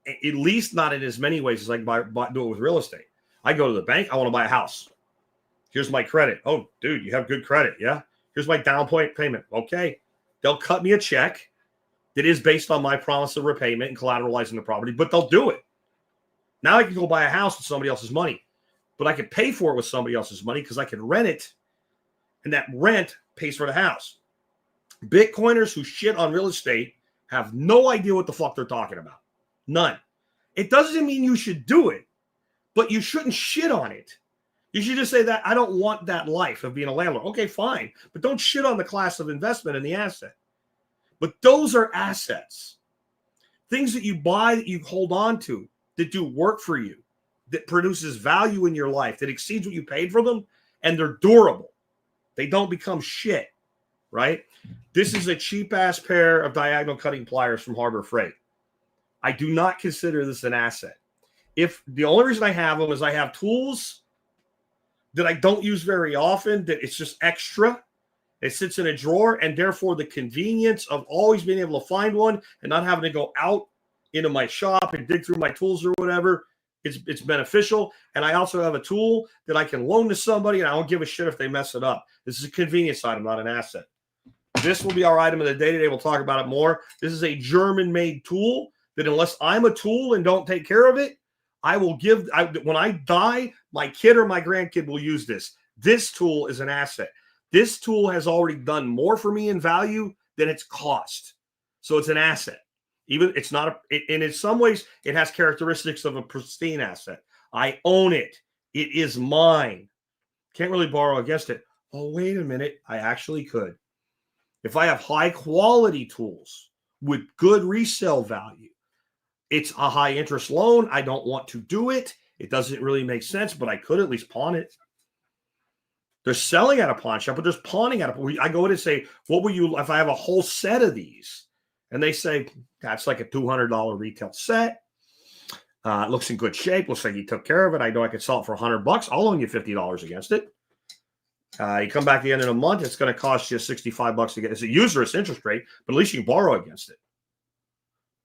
at least not in as many ways as I can do it with real estate. I go to the bank. I want to buy a house. Here's my credit. Oh, dude, you have good credit. Yeah. Here's my down payment. Okay. They'll cut me a check that is based on my promise of repayment and collateralizing the property, but they'll do it. Now I can go buy a house with somebody else's money, but I can pay for it with somebody else's money because I can rent it, and that rent pays for the house. Bitcoiners who shit on real estate have no idea what the fuck they're talking about. None. It doesn't mean you should do it, but you shouldn't shit on it. You should just say that I don't want that life of being a landlord. Okay, fine. But don't shit on the class of investment and the asset. But those are assets. Things that you buy, that you hold on to, that do work for you, that produces value in your life, that exceeds what you paid for them, and they're durable. They don't become shit, right? This is a cheap-ass pair of diagonal cutting pliers from Harbor Freight. I do not consider this an asset. If the only reason I have them is I have tools that I don't use very often, that it's just extra. It sits in a drawer, and therefore the convenience of always being able to find one and not having to go out into my shop and dig through my tools or whatever, it's beneficial. And I also have a tool that I can loan to somebody, and I don't give a shit if they mess it up. This is a convenience item, not an asset. This will be our item of the day today. We'll talk about it more. This is a German-made tool that, unless I'm a tool and don't take care of it, I will give. When I die, my kid or my grandkid will use this. This tool is an asset. This tool has already done more for me in value than its cost. So it's an asset. Even it's not, and in some ways, it has characteristics of a pristine asset. I own it. It is mine. Can't really borrow against it. Oh, wait a minute. I actually could. If I have high quality tools with good resale value, it's a high interest loan. I don't want to do it. It doesn't really make sense, but I could at least pawn it. They're selling at a pawn shop, but there's pawning at a. I go in and say, what will you, if I have a whole set of these? And they say, that's like a $200 retail set. It looks in good shape. Looks like you took care of it. I know I could sell it for $100. I'll loan you $50 against it. You come back at the end of the month, it's going to cost you $65 to get. It's a usurious interest rate, but at least you can borrow against it.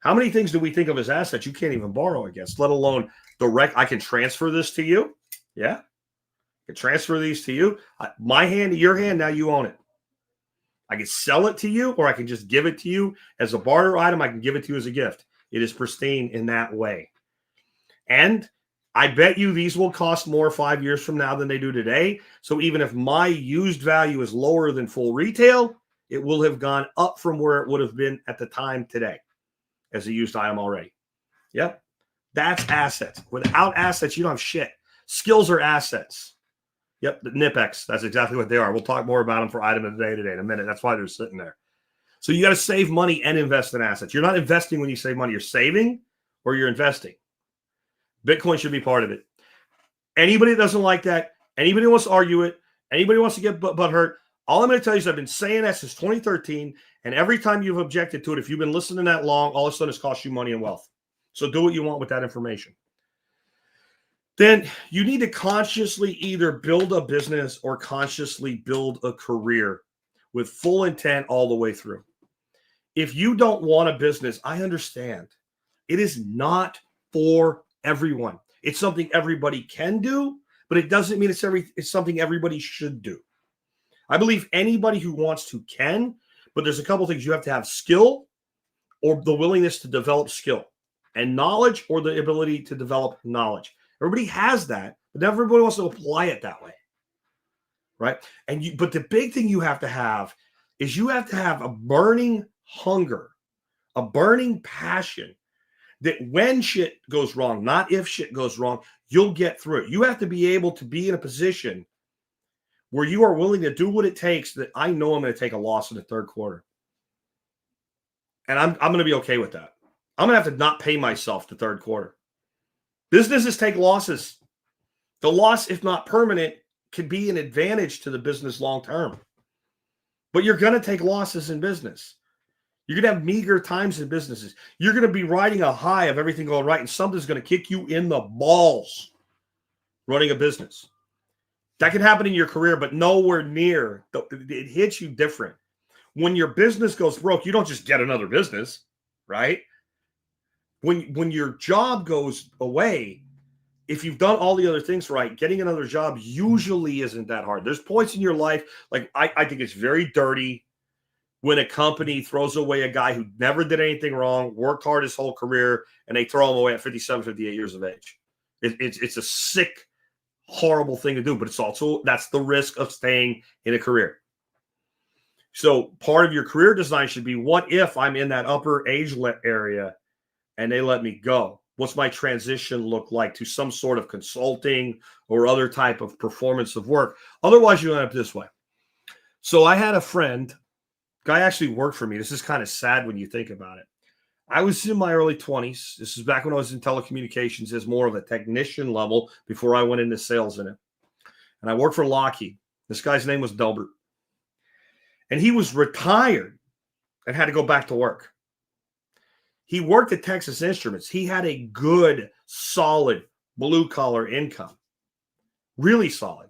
How many things do we think of as assets you can't even borrow against, let alone direct? I can transfer this to you. Yeah. I can transfer these to you. My hand to your hand, now you own it. I can sell it to you, or I can just give it to you as a barter item. I can give it to you as a gift. It is pristine in that way. And I bet you these will cost more 5 years from now than they do today. So even if my used value is lower than full retail, it will have gone up from where it would have been at the time today as a used item already. Yep. That's assets. Without assets, you don't have shit. Skills are assets. Yep, the NIPEX. That's exactly what they are. We'll talk more about them for item of the day today in a minute. That's why they're sitting there. So you got to save money and invest in assets. You're not investing when you save money. You're saving or you're investing. Bitcoin should be part of it. Anybody that doesn't like that, anybody who wants to argue it, anybody who wants to get butt hurt, All I'm going to tell you is I've been saying that since 2013, and every time you've objected to it, if you've been listening that long, all of a sudden it's cost you money and wealth. So do what you want with that information. Then you need to consciously either build a business or consciously build a career with full intent all the way through. If you don't want a business, I understand. It is not for everyone. It's something everybody can do, but it doesn't mean it's something everybody should do. I believe anybody who wants to can, but there's a couple things. You have to have skill or the willingness to develop skill, and knowledge or the ability to develop knowledge. Everybody has that, but everybody wants to apply it that way, right? But the big thing you have to have is you have to have a burning hunger, a burning passion that when shit goes wrong, not if shit goes wrong, you'll get through it. You have to be able to be in a position where you are willing to do what it takes. That I know I'm going to take a loss in the third quarter. And I'm going to be okay with that. I'm going to have to not pay myself the third quarter. Businesses take losses. The loss, if not permanent, can be an advantage to the business long term. But you're going to take losses in business. You're going to have meager times in businesses. You're going to be riding a high of everything going right, and something's going to kick you in the balls running a business. That can happen in your career, but nowhere near. It hits you different. When your business goes broke, you don't just get another business, right? When your job goes away, if you've done all the other things right, getting another job usually isn't that hard. There's points in your life, like I think it's very dirty when a company throws away a guy who never did anything wrong, worked hard his whole career, and they throw him away at 57, 58 years of age. It's a sick, horrible thing to do, but it's also, that's the risk of staying in a career. So part of your career design should be, what if I'm in that upper age area and they let me go? What's my transition look like to some sort of consulting or other type of performance of work? Otherwise, you end up this way. So I had a friend, guy actually worked for me. This is kind of sad when you think about it. I was in my early 20s. This is back when I was in telecommunications as more of a technician level before I went into sales in it. And I worked for Lockheed. This guy's name was Delbert. And he was retired and had to go back to work. He worked at Texas Instruments. He had a good, solid, blue-collar income. Really solid.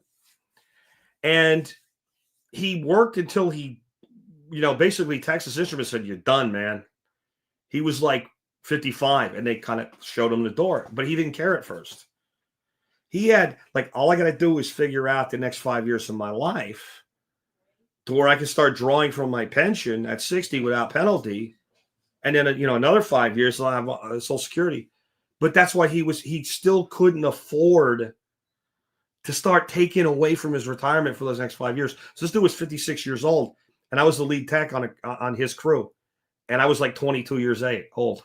And he worked until he, basically Texas Instruments said, "You're done, man." He was like 55, and they kind of showed him the door. But he didn't care at first. He had, all I got to do is figure out the next 5 years of my life to where I can start drawing from my pension at 60 without penalty. And then, another 5 years, I'll have Social Security. But that's why he still couldn't afford to start taking away from his retirement for those next 5 years. So this dude was 56 years old, and I was the lead tech on his crew. And I was like 22 years old.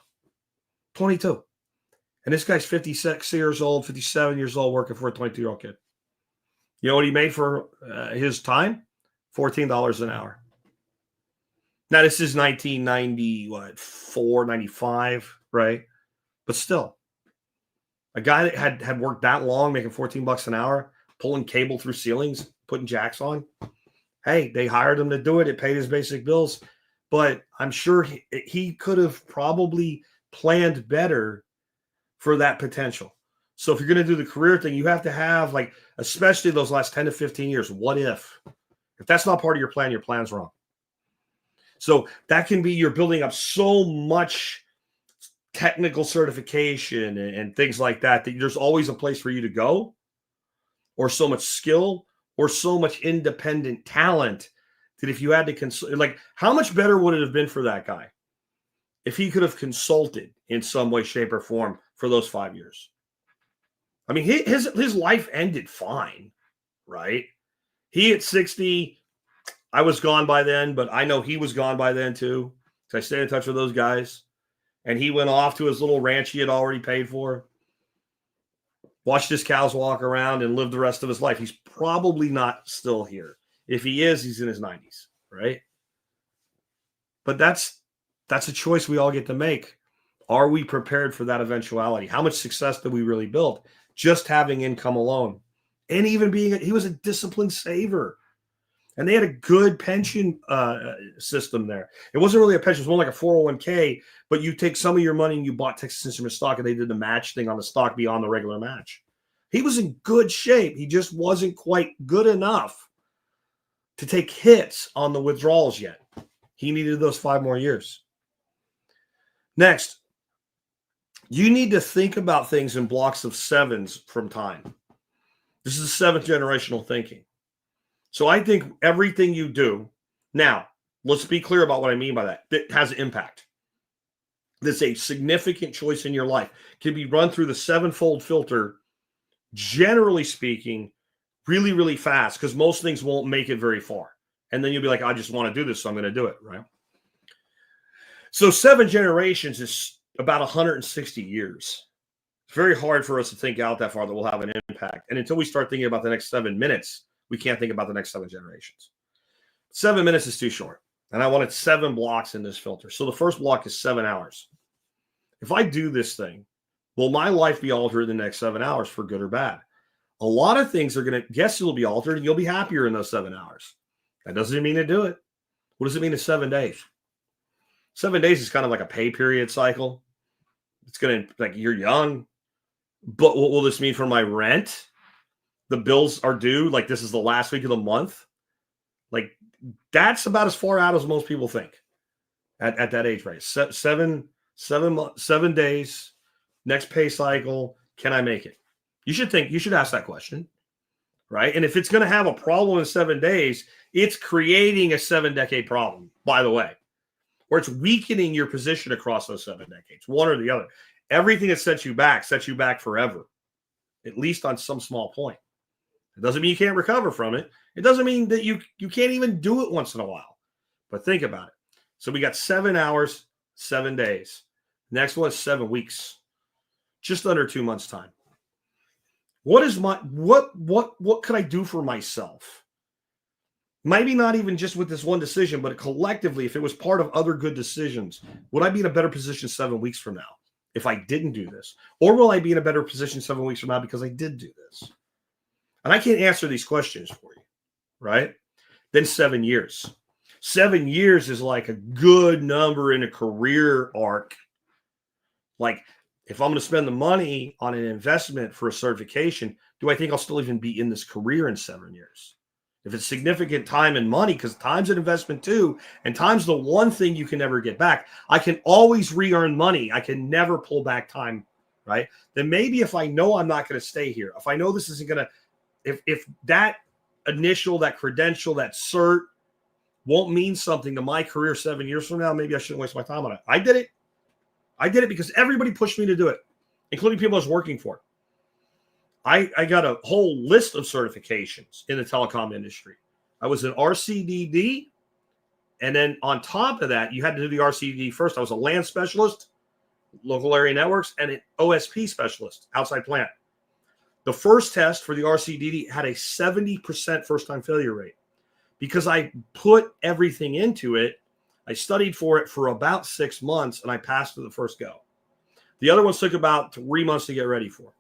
22. And this guy's 56 years old, 57 years old, working for a 22-year-old kid. You know what he made for his time? $14 an hour. Now, this is 1994, 95, right? But still, a guy that had worked that long, making $14 an hour, pulling cable through ceilings, putting jacks on. Hey, they hired him to do it. It paid his basic bills. But I'm sure he could have probably planned better for that potential. So if you're going to do the career thing, you have to have, especially those last 10 to 15 years, what if? If that's not part of your plan, your plan's wrong. So that can be, you're building up so much technical certification and things like that there's always a place for you to go, or so much skill, or so much independent talent that if you had to how much better would it have been for that guy if he could have consulted in some way, shape, or form for those 5 years? I mean, his life ended fine, right? He at 60, I was gone by then, but I know he was gone by then too. So I stayed in touch with those guys. And he went off to his little ranch he had already paid for, watched his cows walk around, and lived the rest of his life. He's probably not still here. If he is, he's in his 90s, right? But that's a choice we all get to make. Are we prepared for that eventuality? How much success did we really build? Just having income alone. And even he was a disciplined saver. And they had a good pension system there. It wasn't really a pension. It was more like a 401k, but you take some of your money and you bought Texas Instruments stock, and they did the match thing on the stock beyond the regular match. He was in good shape. He just wasn't quite good enough to take hits on the withdrawals yet. He needed those 5 more years. Next, you need to think about things in blocks of 7s from time. This is 7th generational thinking. So I think everything you do, now, let's be clear about what I mean by that. It has an impact. This is a significant choice in your life. Can be run through the 7-fold filter, generally speaking, really, really fast, because most things won't make it very far. And then you'll be like, I just want to do this, so I'm going to do it, right? So 7 generations is about 160 years. It's very hard for us to think out that far that we'll have an impact. And until we start thinking about the next 7 minutes, we can't think about the next 7 generations. 7 minutes is too short. And I wanted 7 blocks in this filter. So the first block is 7 hours. If I do this thing, will my life be altered in the next 7 hours for good or bad? A lot of things are going to, yes, it'll be altered, and you'll be happier in those 7 hours. That doesn't mean to do it. What does it mean in 7 days? 7 days is kind of like a pay period cycle. It's going to, like, you're young. But what will this mean for my rent? The bills are due. Like, this is the last week of the month. Like, that's about as far out as most people think at that age range. 7 days, next pay cycle. Can I make it? You should ask that question, right? And if it's going to have a problem in 7 days, it's creating a 7-decade problem, by the way, or it's weakening your position across those 7 decades, one or the other. Everything that sets you back forever, at least on some small point. It doesn't mean you can't recover from it. It doesn't mean that you can't even do it once in a while. But think about it. So we got 7 hours, 7 days. Next one is 7 weeks, just under 2 months' time. What could I do for myself? Maybe not even just with this one decision, but collectively, if it was part of other good decisions, would I be in a better position 7 weeks from now if I didn't do this? Or will I be in a better position 7 weeks from now because I did do this? And I can't answer these questions for you, right? Then 7 years. 7 years is like a good number in a career arc. Like, if I'm going to spend the money on an investment for a certification, do I think I'll still even be in this career in 7 years? If it's significant time and money, because time's an investment too, and time's the one thing you can never get back. I can always re-earn money. I can never pull back time, right? Then maybe if I know I'm not going to stay here, if I know this isn't going to, if that initial, that credential, that cert won't mean something to my career 7 years from now, maybe I shouldn't waste my time on it. I did it because everybody pushed me to do it, including people I was working for. I got a whole list of certifications in the telecom industry. I was an RCDD, and then on top of that, you had to do the RCDD first. I was a LAN specialist, local area networks, and an OSP specialist, outside plant. The first test for the RCDD had a 70% first-time failure rate. Because I put everything into it, I studied for it for about 6 months, and I passed to the first go. The other ones took about 3 months to get ready for.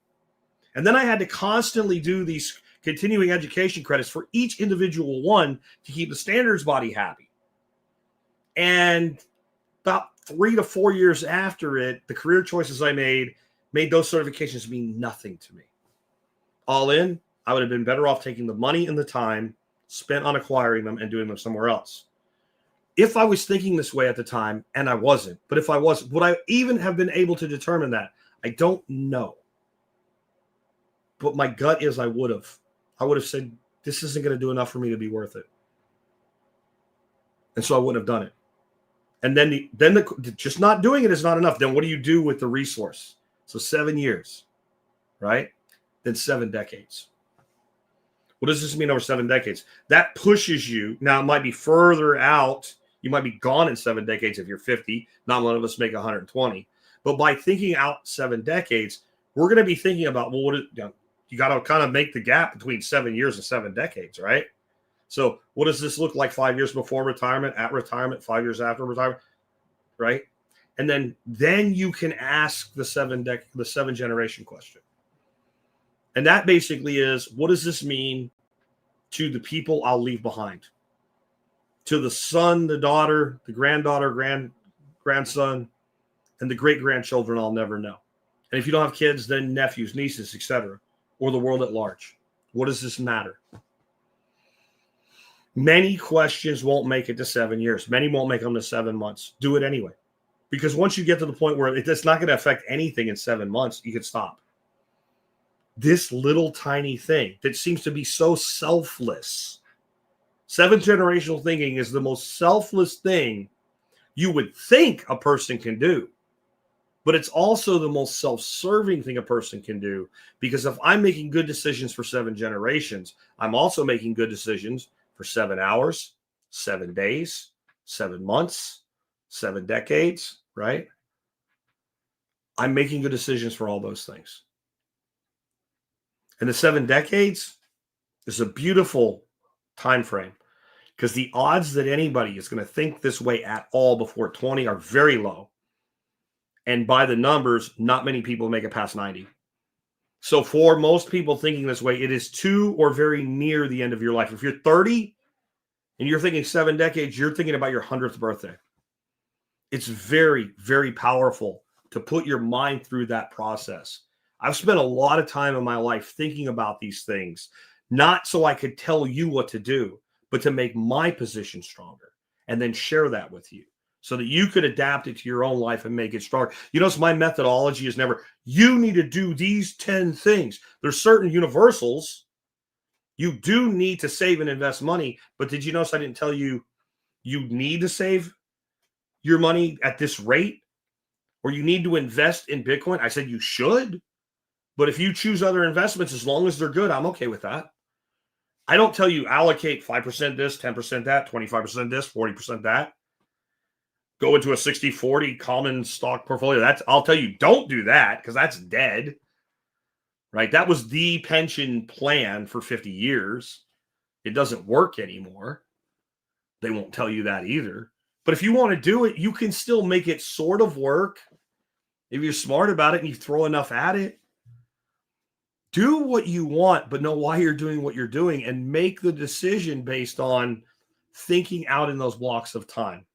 And then I had to constantly do these continuing education credits for each individual one to keep the standards body happy. And about 3 to 4 years after it, the career choices I made those certifications mean nothing to me. All in, I would have been better off taking the money and the time spent on acquiring them and doing them somewhere else. If I was thinking this way at the time, and I wasn't, but if I was, would I even have been able to determine that? I don't know. But my gut is I would have. I would have said, this isn't going to do enough for me to be worth it. And so I wouldn't have done it. And then just not doing it is not enough. Then what do you do with the resource? So 7 years, right? Then 7 decades. What does this mean over 7 decades? That pushes you. Now, it might be further out. You might be gone in 7 decades if you're 50. Not one of us make 120. But by thinking out 7 decades, we're going to be thinking about, well, you got to kind of make the gap between 7 years and 7 decades, right? So what does this look like 5 years before retirement, at retirement, 5 years after retirement, right? And then you can ask the 7 generation question. And that basically is, what does this mean to the people I'll leave behind? to the son, the daughter, the granddaughter, grandson, and the great-grandchildren I'll never know. And if you don't have kids, then nephews, nieces, etc., or the world at large. What does this matter? Many questions won't make it to 7 years. Many won't make them to 7 months. Do it anyway. Because once you get to the point where it's not going to affect anything in 7 months, you can stop. This little tiny thing that seems to be so selfless. 7th generational thinking is the most selfless thing you would think a person can do. But it's also the most self-serving thing a person can do, because if I'm making good decisions for 7 generations, I'm also making good decisions for 7 hours, 7 days, 7 months, 7 decades, right? I'm making good decisions for all those things. And the 7 decades is a beautiful time frame, because the odds that anybody is going to think this way at all before 20 are very low. And by the numbers, not many people make it past 90. So for most people thinking this way, it is to or very near the end of your life. If you're 30 and you're thinking 7 decades, you're thinking about your 100th birthday. It's very, very powerful to put your mind through that process. I've spent a lot of time in my life thinking about these things, not so I could tell you what to do, but to make my position stronger and then share that with you, so that you could adapt it to your own life and make it stronger. You notice my methodology is never, you need to do these 10 things. There's certain universals. You do need to save and invest money. But did you notice I didn't tell you you need to save your money at this rate, or you need to invest in Bitcoin? I said you should. But if you choose other investments, as long as they're good, I'm okay with that. I don't tell you allocate 5% this, 10% that, 25% this, 40% that. Go into a 60-40 common stock portfolio. I'll tell you, don't do that, because that's dead, right? That was the pension plan for 50 years. It doesn't work anymore. They won't tell you that either. But if you want to do it, you can still make it sort of work if you're smart about it and you throw enough at it. Do what you want, but know why you're doing what you're doing, and make the decision based on thinking out in those blocks of time.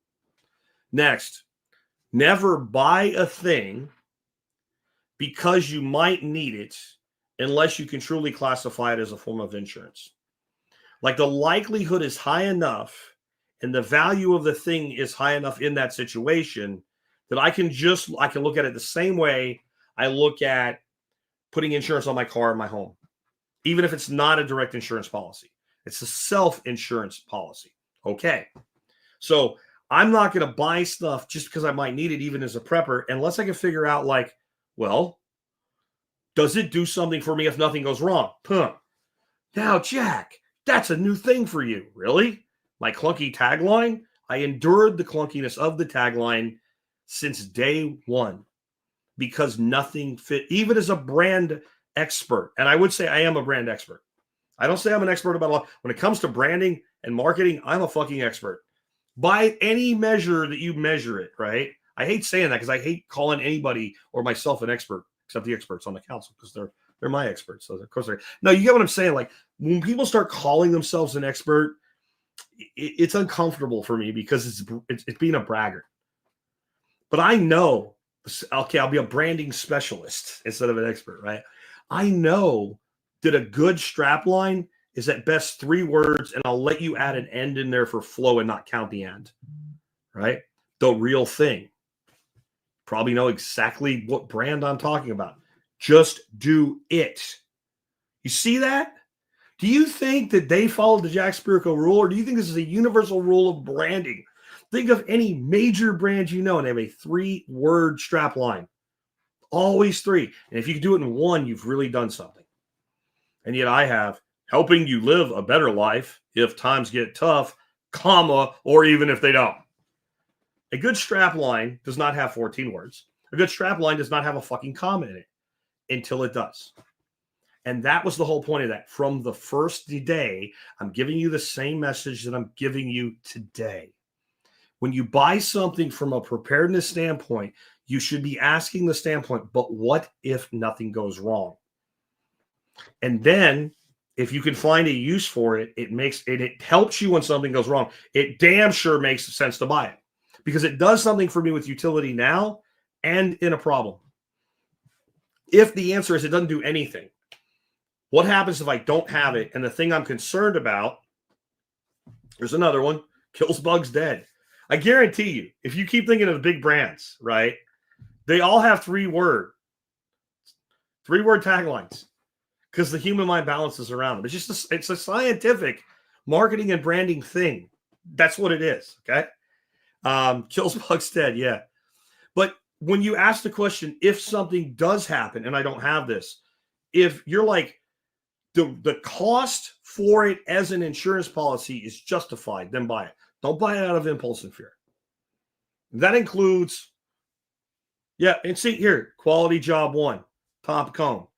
Next, never buy a thing because you might need it unless you can truly classify it as a form of insurance. Like, the likelihood is high enough and the value of the thing is high enough in that situation that I can look at it the same way I look at putting insurance on my car and my home, even if it's not a direct insurance policy. It's a self-insurance policy. Okay. So I'm not going to buy stuff just because I might need it, even as a prepper, unless I can figure out, like, well, does it do something for me if nothing goes wrong? Now, Jack, that's a new thing for you. Really? My clunky tagline? I endured the clunkiness of the tagline since day one, because nothing fit, even as a brand expert. And I would say I am a brand expert. I don't say I'm an expert about a lot. When it comes to branding and marketing, I'm a fucking expert. By any measure that you measure it, right? I hate saying that, because I hate calling anybody or myself an expert, except the experts on the council, because they're my experts. So of course they're. No, you get what I'm saying? Like, when people start calling themselves an expert, it's uncomfortable for me, because it's being a braggart. But I know, okay, I'll be a branding specialist instead of an expert, right? I know that a good strapline is at best 3 words, and I'll let you add an end in there for flow and not count the end, right? The real thing. Probably know exactly what brand I'm talking about. Just do it. You see that? Do you think that they followed the Jack Spirko rule, or do you think this is a universal rule of branding? Think of any major brand you know, and they have a 3-word strap line. Always 3. And if you can do it in 1, you've really done something. And yet I have helping you live a better life if times get tough, comma, or even if they don't. A good strap line does not have 14 words. A good strap line does not have a fucking comma in it until it does. And that was the whole point of that. From the first day, I'm giving you the same message that I'm giving you today. When you buy something from a preparedness standpoint, you should be asking the standpoint, but what if nothing goes wrong? And then if you can find a use for it, it helps you when something goes wrong. It damn sure makes sense to buy it because it does something for me with utility now and in a problem. If the answer is it doesn't do anything, what happens if I don't have it? And the thing I'm concerned about, there's another one, kills bugs dead. I guarantee you, if you keep thinking of the big brands, right, they all have three-word taglines because the human mind balances around them. It's a scientific marketing and branding thing. That's what it is, okay? Kills bugs dead, yeah. But when you ask the question, if something does happen, and I don't have this, if you're like, the cost for it as an insurance policy is justified, then buy it. Don't buy it out of impulse and fear. That includes, and see here, quality job one, top cone.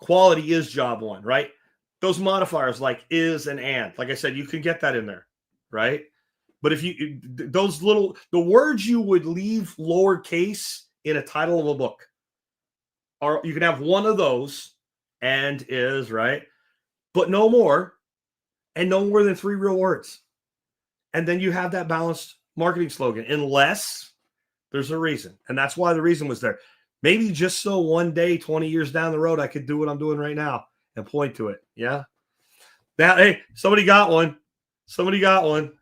Quality is job one, right? Those modifiers like is and, like I said, you can get that in there, right? But if you, the words you would leave lowercase in a title of a book are, you can have one of those and is, right? But no more, and no more than 3 real words. And then you have that balanced marketing slogan, unless there's a reason. And that's why the reason was there. Maybe just so one day, 20 years down the road, I could do what I'm doing right now and point to it. Yeah. Now, hey, somebody got one. Somebody got one.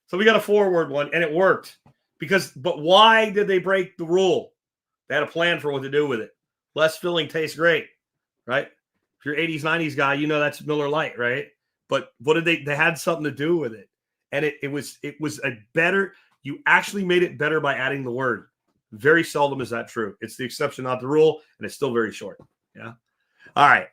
So we got a 4-word one, and it worked. But why did they break the rule? They had a plan for what to do with it. Less filling tastes great, right? If you're 80s, 90s guy, you know that's Miller Lite, right? But what did they had something to do with it. And it was a better, you actually made it better by adding the word. Very seldom is that true. It's the exception, not the rule, and it's still very short. Yeah. All right.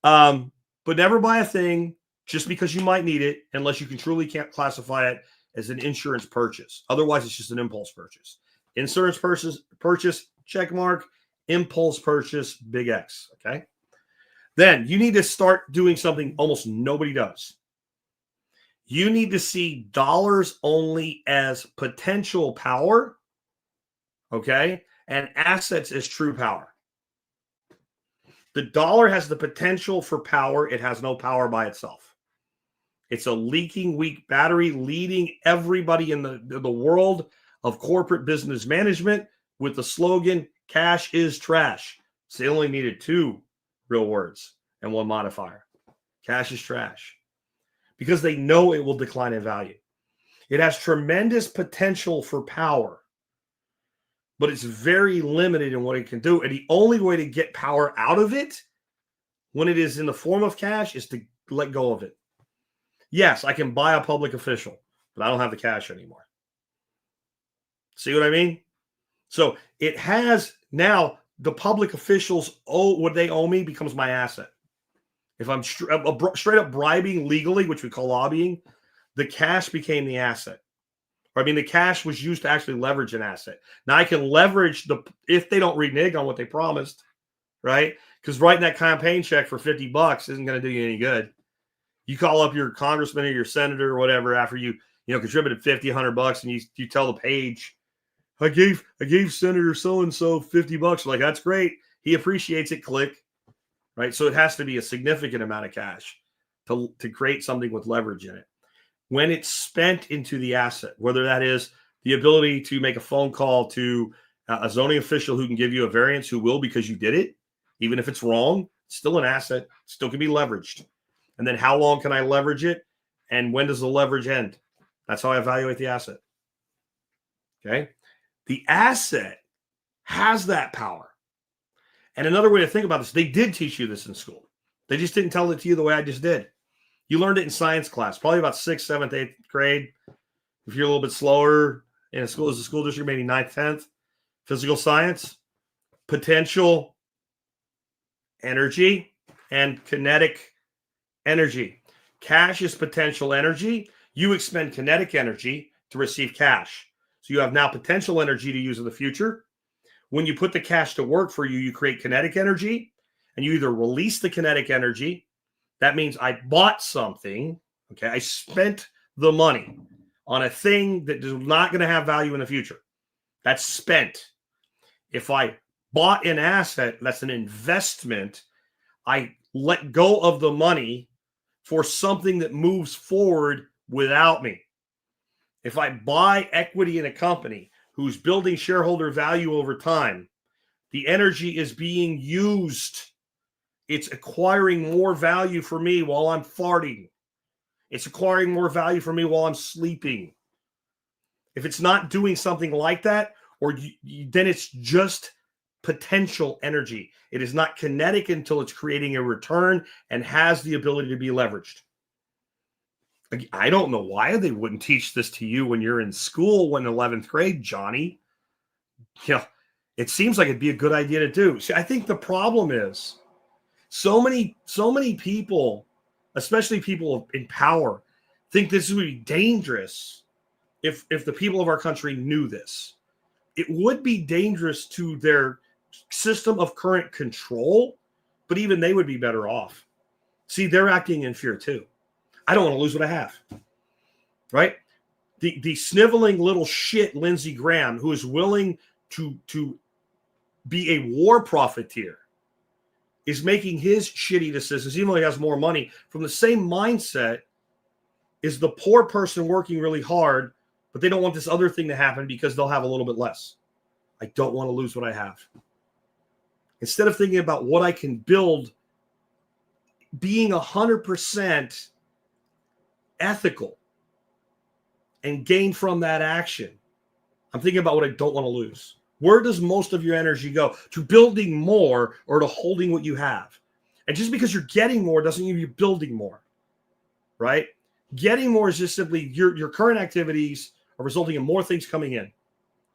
But never buy a thing just because you might need it unless you can truly can't classify it as an insurance purchase. Otherwise, it's just an impulse purchase. Insurance purchase, check mark. Impulse purchase, big X. Okay. Then you need to start doing something almost nobody does. You need to see dollars only as potential power, okay, and assets as true power. The dollar has the potential for power. It has no power by itself. It's a leaking, weak battery leading everybody in the world of corporate business management with the slogan, cash is trash. So they only needed 2 real words and 1 modifier. Cash is trash. Because they know it will decline in value. It has tremendous potential for power, but it's very limited in what it can do. And the only way to get power out of it when it is in the form of cash is to let go of it. Yes, I can buy a public official, but I don't have the cash anymore. See what I mean? So it has now the public officials what they owe me becomes my asset. If I'm straight up bribing legally, which we call lobbying, the cash became the asset. The cash was used to actually leverage an asset. Now I can leverage if they don't renege on what they promised, right? Because writing that campaign check for $50 isn't going to do you any good. You call up your congressman or your senator or whatever after you contributed $50, $100, and you tell the page, I gave Senator so-and-so $50. Like, that's great. He appreciates it. Click. Right. So it has to be a significant amount of cash to create something with leverage in it. When it's spent into the asset, whether that is the ability to make a phone call to a zoning official who can give you a variance, who will because you did it, even if it's wrong, it's still an asset, still can be leveraged. And then how long can I leverage it? And when does the leverage end? That's how I evaluate the asset. Okay. The asset has that power. And another way to think about this, they did teach you this in school. They just didn't tell it to you the way I just did. You learned it in science class, probably about 6th, 7th, 8th grade. If you're a little bit slower in a school district, maybe 9th, 10th. Physical science, potential energy, and kinetic energy. Cash is potential energy. You expend kinetic energy to receive cash. So you have now potential energy to use in the future. When you put the cash to work for you, you create kinetic energy, and you either release the kinetic energy. That means I bought something. Okay. I spent the money on a thing that is not going to have value in the future. That's spent. If I bought an asset, that's an investment. I let go of the money for something that moves forward without me. If I buy equity in a company who's building shareholder value over time, the energy is being used. It's acquiring more value for me while I'm farting. It's acquiring more value for me while I'm sleeping. If it's not doing something like that, then it's just potential energy. It is not kinetic until it's creating a return and has the ability to be leveraged. I don't know why they wouldn't teach this to you when you're in school, when 11th grade, Johnny. Yeah, it seems like it'd be a good idea to do. See, I think the problem is so many people, especially people in power, think this would be dangerous if the people of our country knew this. It would be dangerous to their system of current control, but even they would be better off. See, they're acting in fear too. I don't want to lose what I have, right? The sniveling little shit Lindsey Graham, who is willing to be a war profiteer, is making his shitty decisions, even though he has more money, from the same mindset as the poor person working really hard, but they don't want this other thing to happen because they'll have a little bit less. I don't want to lose what I have. Instead of thinking about what I can build, being 100% ethical and gain from that action, I'm thinking about what I don't want to lose. Where does most of your energy go? To building more or to holding what you have? And just because you're getting more doesn't mean you're building more, right? Getting more is just simply your current activities are resulting in more things coming in,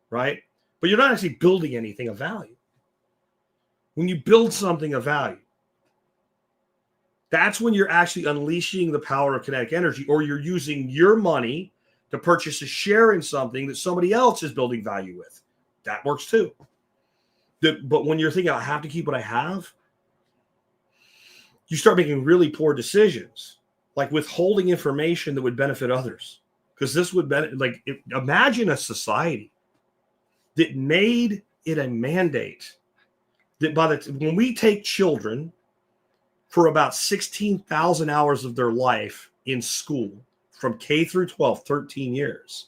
right? But you're not actually building anything of value. When you build something of value, that's when you're actually unleashing the power of kinetic energy, or you're using your money to purchase a share in something that somebody else is building value with. That works too. But when you're thinking, I have to keep what I have, you start making really poor decisions, like withholding information that would benefit others. Because this would benefit, imagine a society that made it a mandate that when we take children for about 16,000 hours of their life in school, from K through 12, 13 years,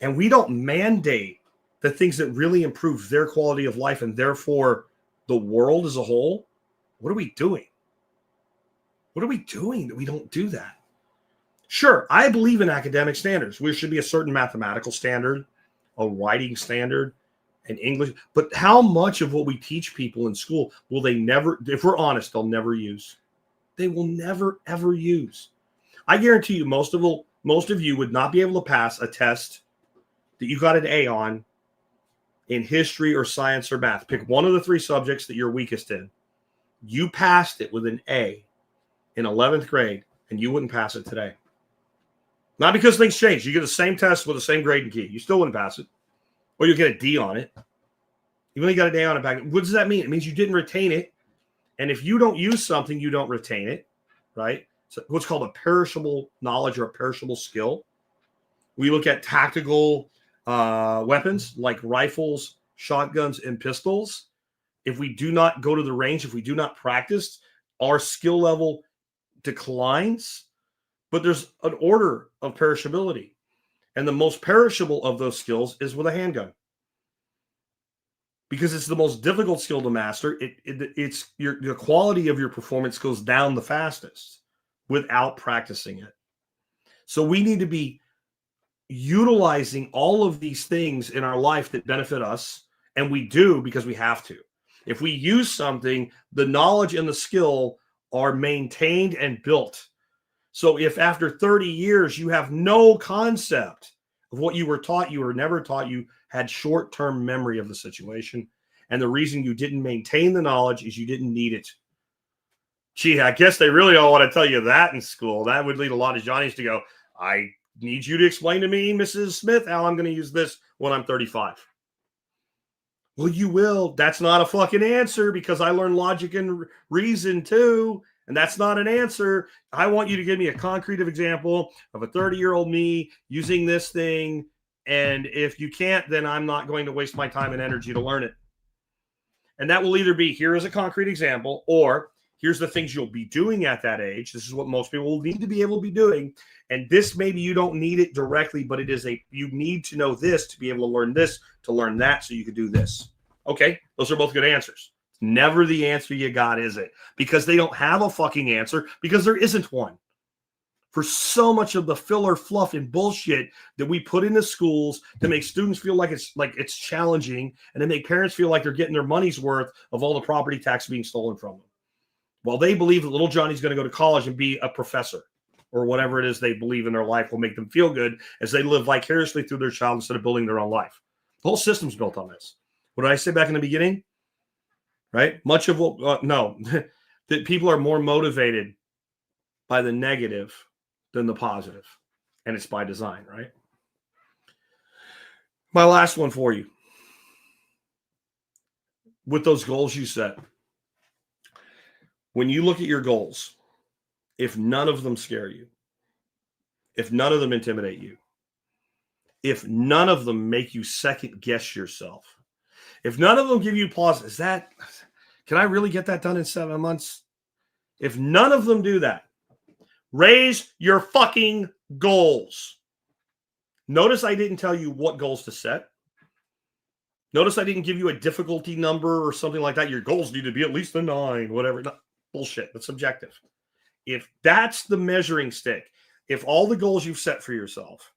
and we don't mandate the things that really improve their quality of life and therefore the world as a whole, what are we doing? What are we doing that we don't do that? Sure, I believe in academic standards. There should be a certain mathematical standard, a writing standard, and English. But how much of what we teach people in school will they never, if we're honest, they'll never use? They will never, ever use. I guarantee you most of you would not be able to pass a test that you got an A on in history or science or math. Pick one of the three subjects that you're weakest in. You passed it with an A in 11th grade, and you wouldn't pass it today. Not because things change. You get the same test with the same grade and key. You still wouldn't pass it. Or you'll get a D on it. You only got an A on it back. What does that mean? It means you didn't retain it. And if you don't use something, you don't retain it, right? So what's called a perishable knowledge or a perishable skill. We look at tactical weapons like rifles, shotguns, and pistols. If we do not go to the range, if we do not practice, our skill level declines. But there's an order of perishability. And the most perishable of those skills is with a handgun. Because it's the most difficult skill to master. It's the quality of your performance goes down the fastest without practicing it. So we need to be utilizing all of these things in our life that benefit us. And we do because we have to. If we use something, the knowledge and the skill are maintained and built. So if after 30 years you have no concept of what you were taught, you were never taught, you had short-term memory of the situation, and the reason you didn't maintain the knowledge is you didn't need it. Gee, I guess they really don't want to tell you that in school. That would lead a lot of Johnnies to go, I need you to explain to me, Mrs. Smith, how I'm going to use this when I'm 35. Well, you will. That's not a fucking answer because I learned logic and reason too. And that's not an answer. I want you to give me a concrete example of a 30-year-old me using this thing. And if you can't, then I'm not going to waste my time and energy to learn it. And that will either be, here is a concrete example, or Here's the things you'll be doing at that age. This is what most people will need to be able to be doing. And this, maybe you don't need it directly, but you need to know this to be able to learn this, to learn that, so you can do this. Okay, those are both good answers. Never the answer you got, is it? Because they don't have a fucking answer, because there isn't one. For so much of the filler fluff and bullshit that we put into schools to make students feel like it's challenging, and to make parents feel like they're getting their money's worth of all the property tax being stolen from them. Well, they believe that little Johnny's going to go to college and be a professor, or whatever it is they believe in their life will make them feel good as they live vicariously through their child instead of building their own life. The whole system's built on this. What did I say back in the beginning? Right? Much of what, no, that people are more motivated by the negative than the positive. And it's by design, right? My last one for you. With those goals you set, when you look at your goals, if none of them scare you, if none of them intimidate you, if none of them make you second guess yourself, if none of them give you pause, can I really get that done in 7 months? If none of them do that, raise your fucking goals. Notice I didn't tell you what goals to set. Notice I didn't give you a difficulty number or something like that. Your goals need to be at least a 9, whatever. No, bullshit. That's subjective. If that's the measuring stick, if all the goals you've set for yourself,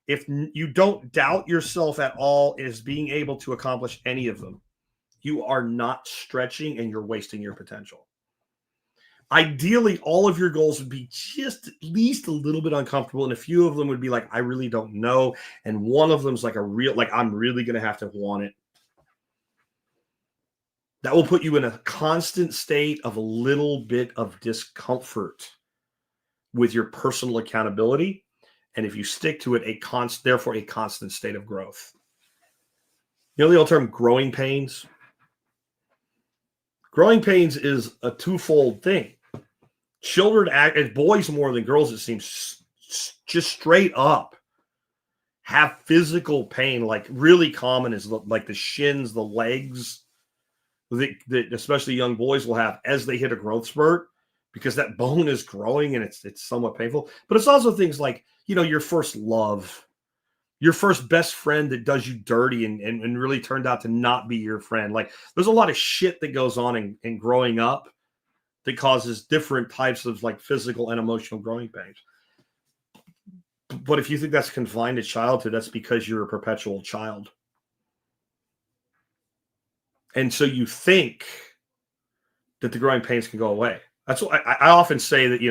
if you don't doubt yourself at all as being able to accomplish any of them, you are not stretching and you're wasting your potential. Ideally, all of your goals would be just at least a little bit uncomfortable, and a few of them would be like, I really don't know, and one of them's like I'm really going to have to want it. That will put you in a constant state of a little bit of discomfort with your personal accountability, and if you stick to it, therefore a constant state of growth. You know the old term growing pains? Growing pains is a twofold thing. Children act, boys more than girls, it seems, just straight up have physical pain, like really common is like the shins, the legs, that especially young boys will have as they hit a growth spurt, because that bone is growing and it's somewhat painful. But it's also things like, your first love, your first best friend that does you dirty and really turned out to not be your friend. Like, there's a lot of shit that goes on in growing up that causes different types of like physical and emotional growing pains. But if you think that's confined to childhood, that's because you're a perpetual child. And so you think that the growing pains can go away. That's what I often say that,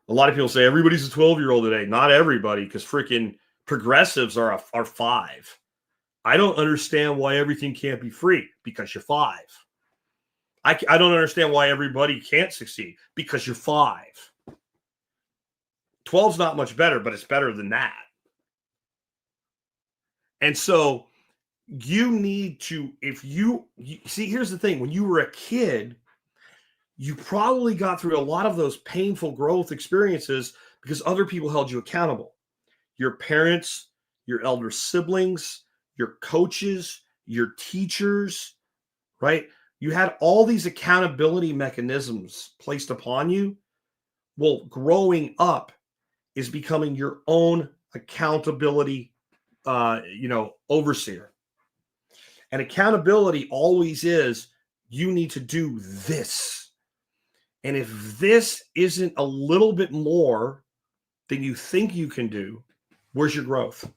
a lot of people say everybody's a 12-year-old today. Not everybody, because freaking progressives are 5. I don't understand why everything can't be free, because you're 5. I don't understand why everybody can't succeed, because you're 5. 12's not much better, but it's better than that. And so you need to, see, here's the thing. When you were a kid, you probably got through a lot of those painful growth experiences because other people held you accountable. Your parents, your elder siblings, your coaches, your teachers, right? You had all these accountability mechanisms placed upon you. Well, growing up is becoming your own accountability, overseer. And accountability always is, you need to do this. And if this isn't a little bit more than you think you can do, where's your growth?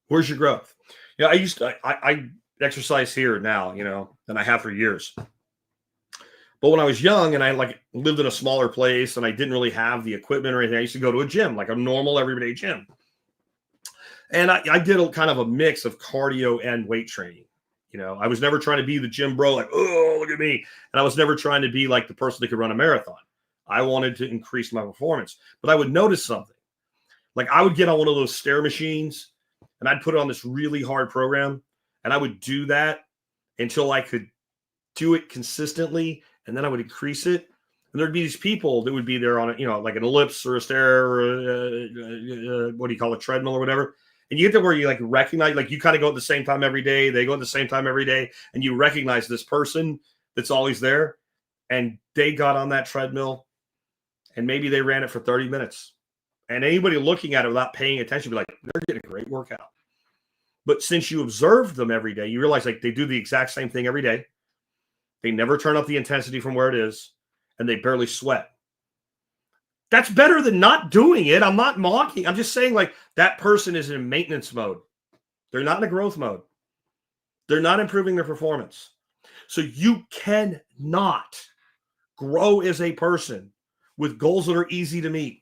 Where's your growth? I exercise here now, than I have for years. But when I was young and I lived in a smaller place and I didn't really have the equipment or anything, I used to go to a gym, like a normal everyday gym. And I did a kind of a mix of cardio and weight training. I was never trying to be the gym bro, like, oh, look at me. And I was never trying to be like the person that could run a marathon. I wanted to increase my performance. But I would notice something. Like, I would get on one of those stair machines and I'd put it on this really hard program. And I would do that until I could do it consistently. And then I would increase it. And there'd be these people that would be there on like an ellipse or a stair or what do you call it, treadmill or whatever. And you get to where you recognize, you kind of go at the same time every day. They go at the same time every day. And you recognize this person that's always there. and they got on that treadmill and maybe they ran it for 30 minutes. And anybody looking at it without paying attention would be like, they're getting a great workout. But since you observe them every day, you realize like they do the exact same thing every day. They never turn up the intensity from where it is, and they barely sweat. That's better than not doing it. I'm not mocking. I'm just saying like that person is in maintenance mode. They're not in a growth mode. They're not improving their performance. So you cannot grow as a person with goals that are easy to meet.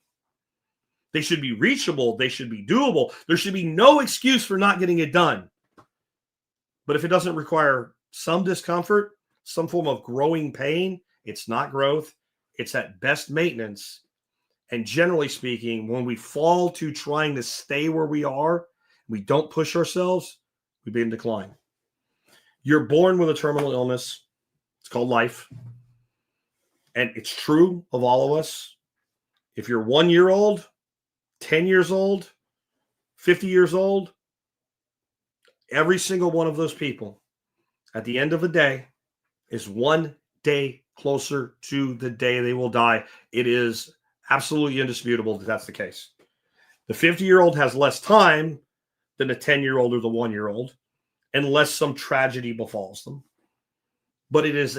They should be reachable. They should be doable. There should be no excuse for not getting it done. But if it doesn't require some discomfort, some form of growing pain, it's not growth. It's at best maintenance. And generally speaking, when we fall to trying to stay where we are, we don't push ourselves, we begin to decline. You're born with a terminal illness. It's called life. And it's true of all of us. If you're 1 year old, 10 years old, 50 years old, every single one of those people at the end of the day is one day closer to the day they will die. It is absolutely indisputable that that's the case. The 50-year-old has less time than the 10-year-old or the 1-year-old, unless some tragedy befalls them. But it is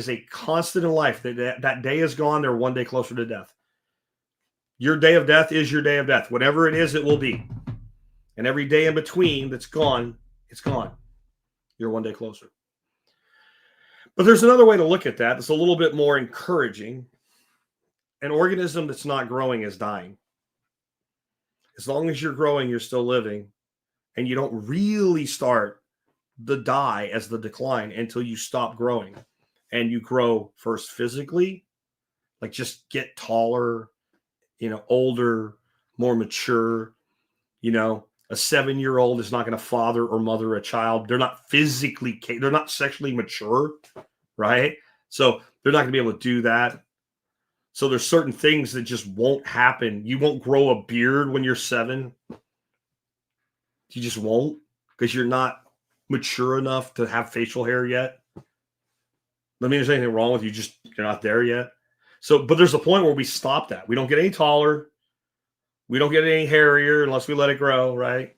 a constant in life that day is gone. They're one day closer to death. Your day of death is your day of death. Whatever it is, it will be. And every day in between that's gone, it's gone. You're one day closer. But there's another way to look at that that's a little bit more encouraging. An organism that's not growing is dying. As long as you're growing, you're still living. And you don't really start the die as the decline until you stop growing. And you grow first physically, like just get taller, older, more mature. A 7-year-old is not going to father or mother a child. They're not they're not sexually mature, right? So they're not going to be able to do that. So there's certain things that just won't happen. You won't grow a beard when you're 7. You just won't, because you're not mature enough to have facial hair yet. I mean, there's anything wrong with you, you're not there yet. So, but there's a point where we stop that. We don't get any taller. We don't get any hairier unless we let it grow, right?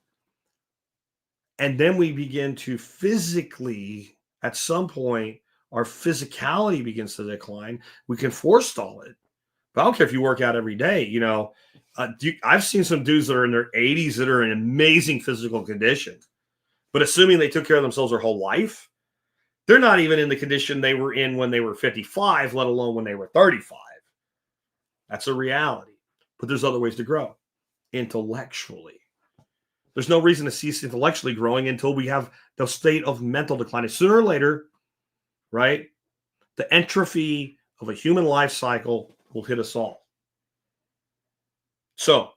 And then we begin to physically, at some point, our physicality begins to decline. We can forestall it. But I don't care if you work out every day. I've seen some dudes that are in their 80s that are in amazing physical condition. But assuming they took care of themselves their whole life, they're not even in the condition they were in when they were 55, let alone when they were 35. That's a reality. But there's other ways to grow intellectually. There's no reason to cease intellectually growing until we have the state of mental decline. Sooner or later, right, the entropy of a human life cycle will hit us all. So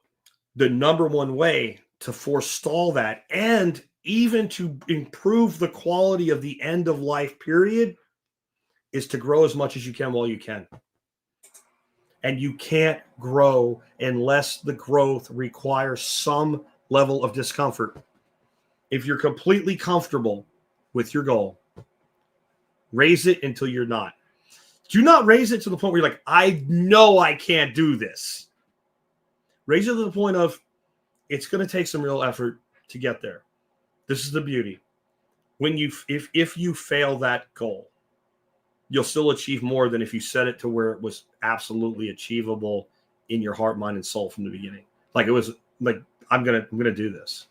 the number one way to forestall that and even to improve the quality of the end of life period is to grow as much as you can while you can. And you can't grow unless the growth requires some level of discomfort. If you're completely comfortable with your goal, raise it until you're not. Do not raise it to the point where you're like, I know I can't do this. Raise it to the point of, it's going to take some real effort to get there. This is the beauty. If you fail that goal, you'll still achieve more than if you set it to where it was absolutely achievable in your heart, mind, and soul from the beginning. Like it was like, I'm gonna do this.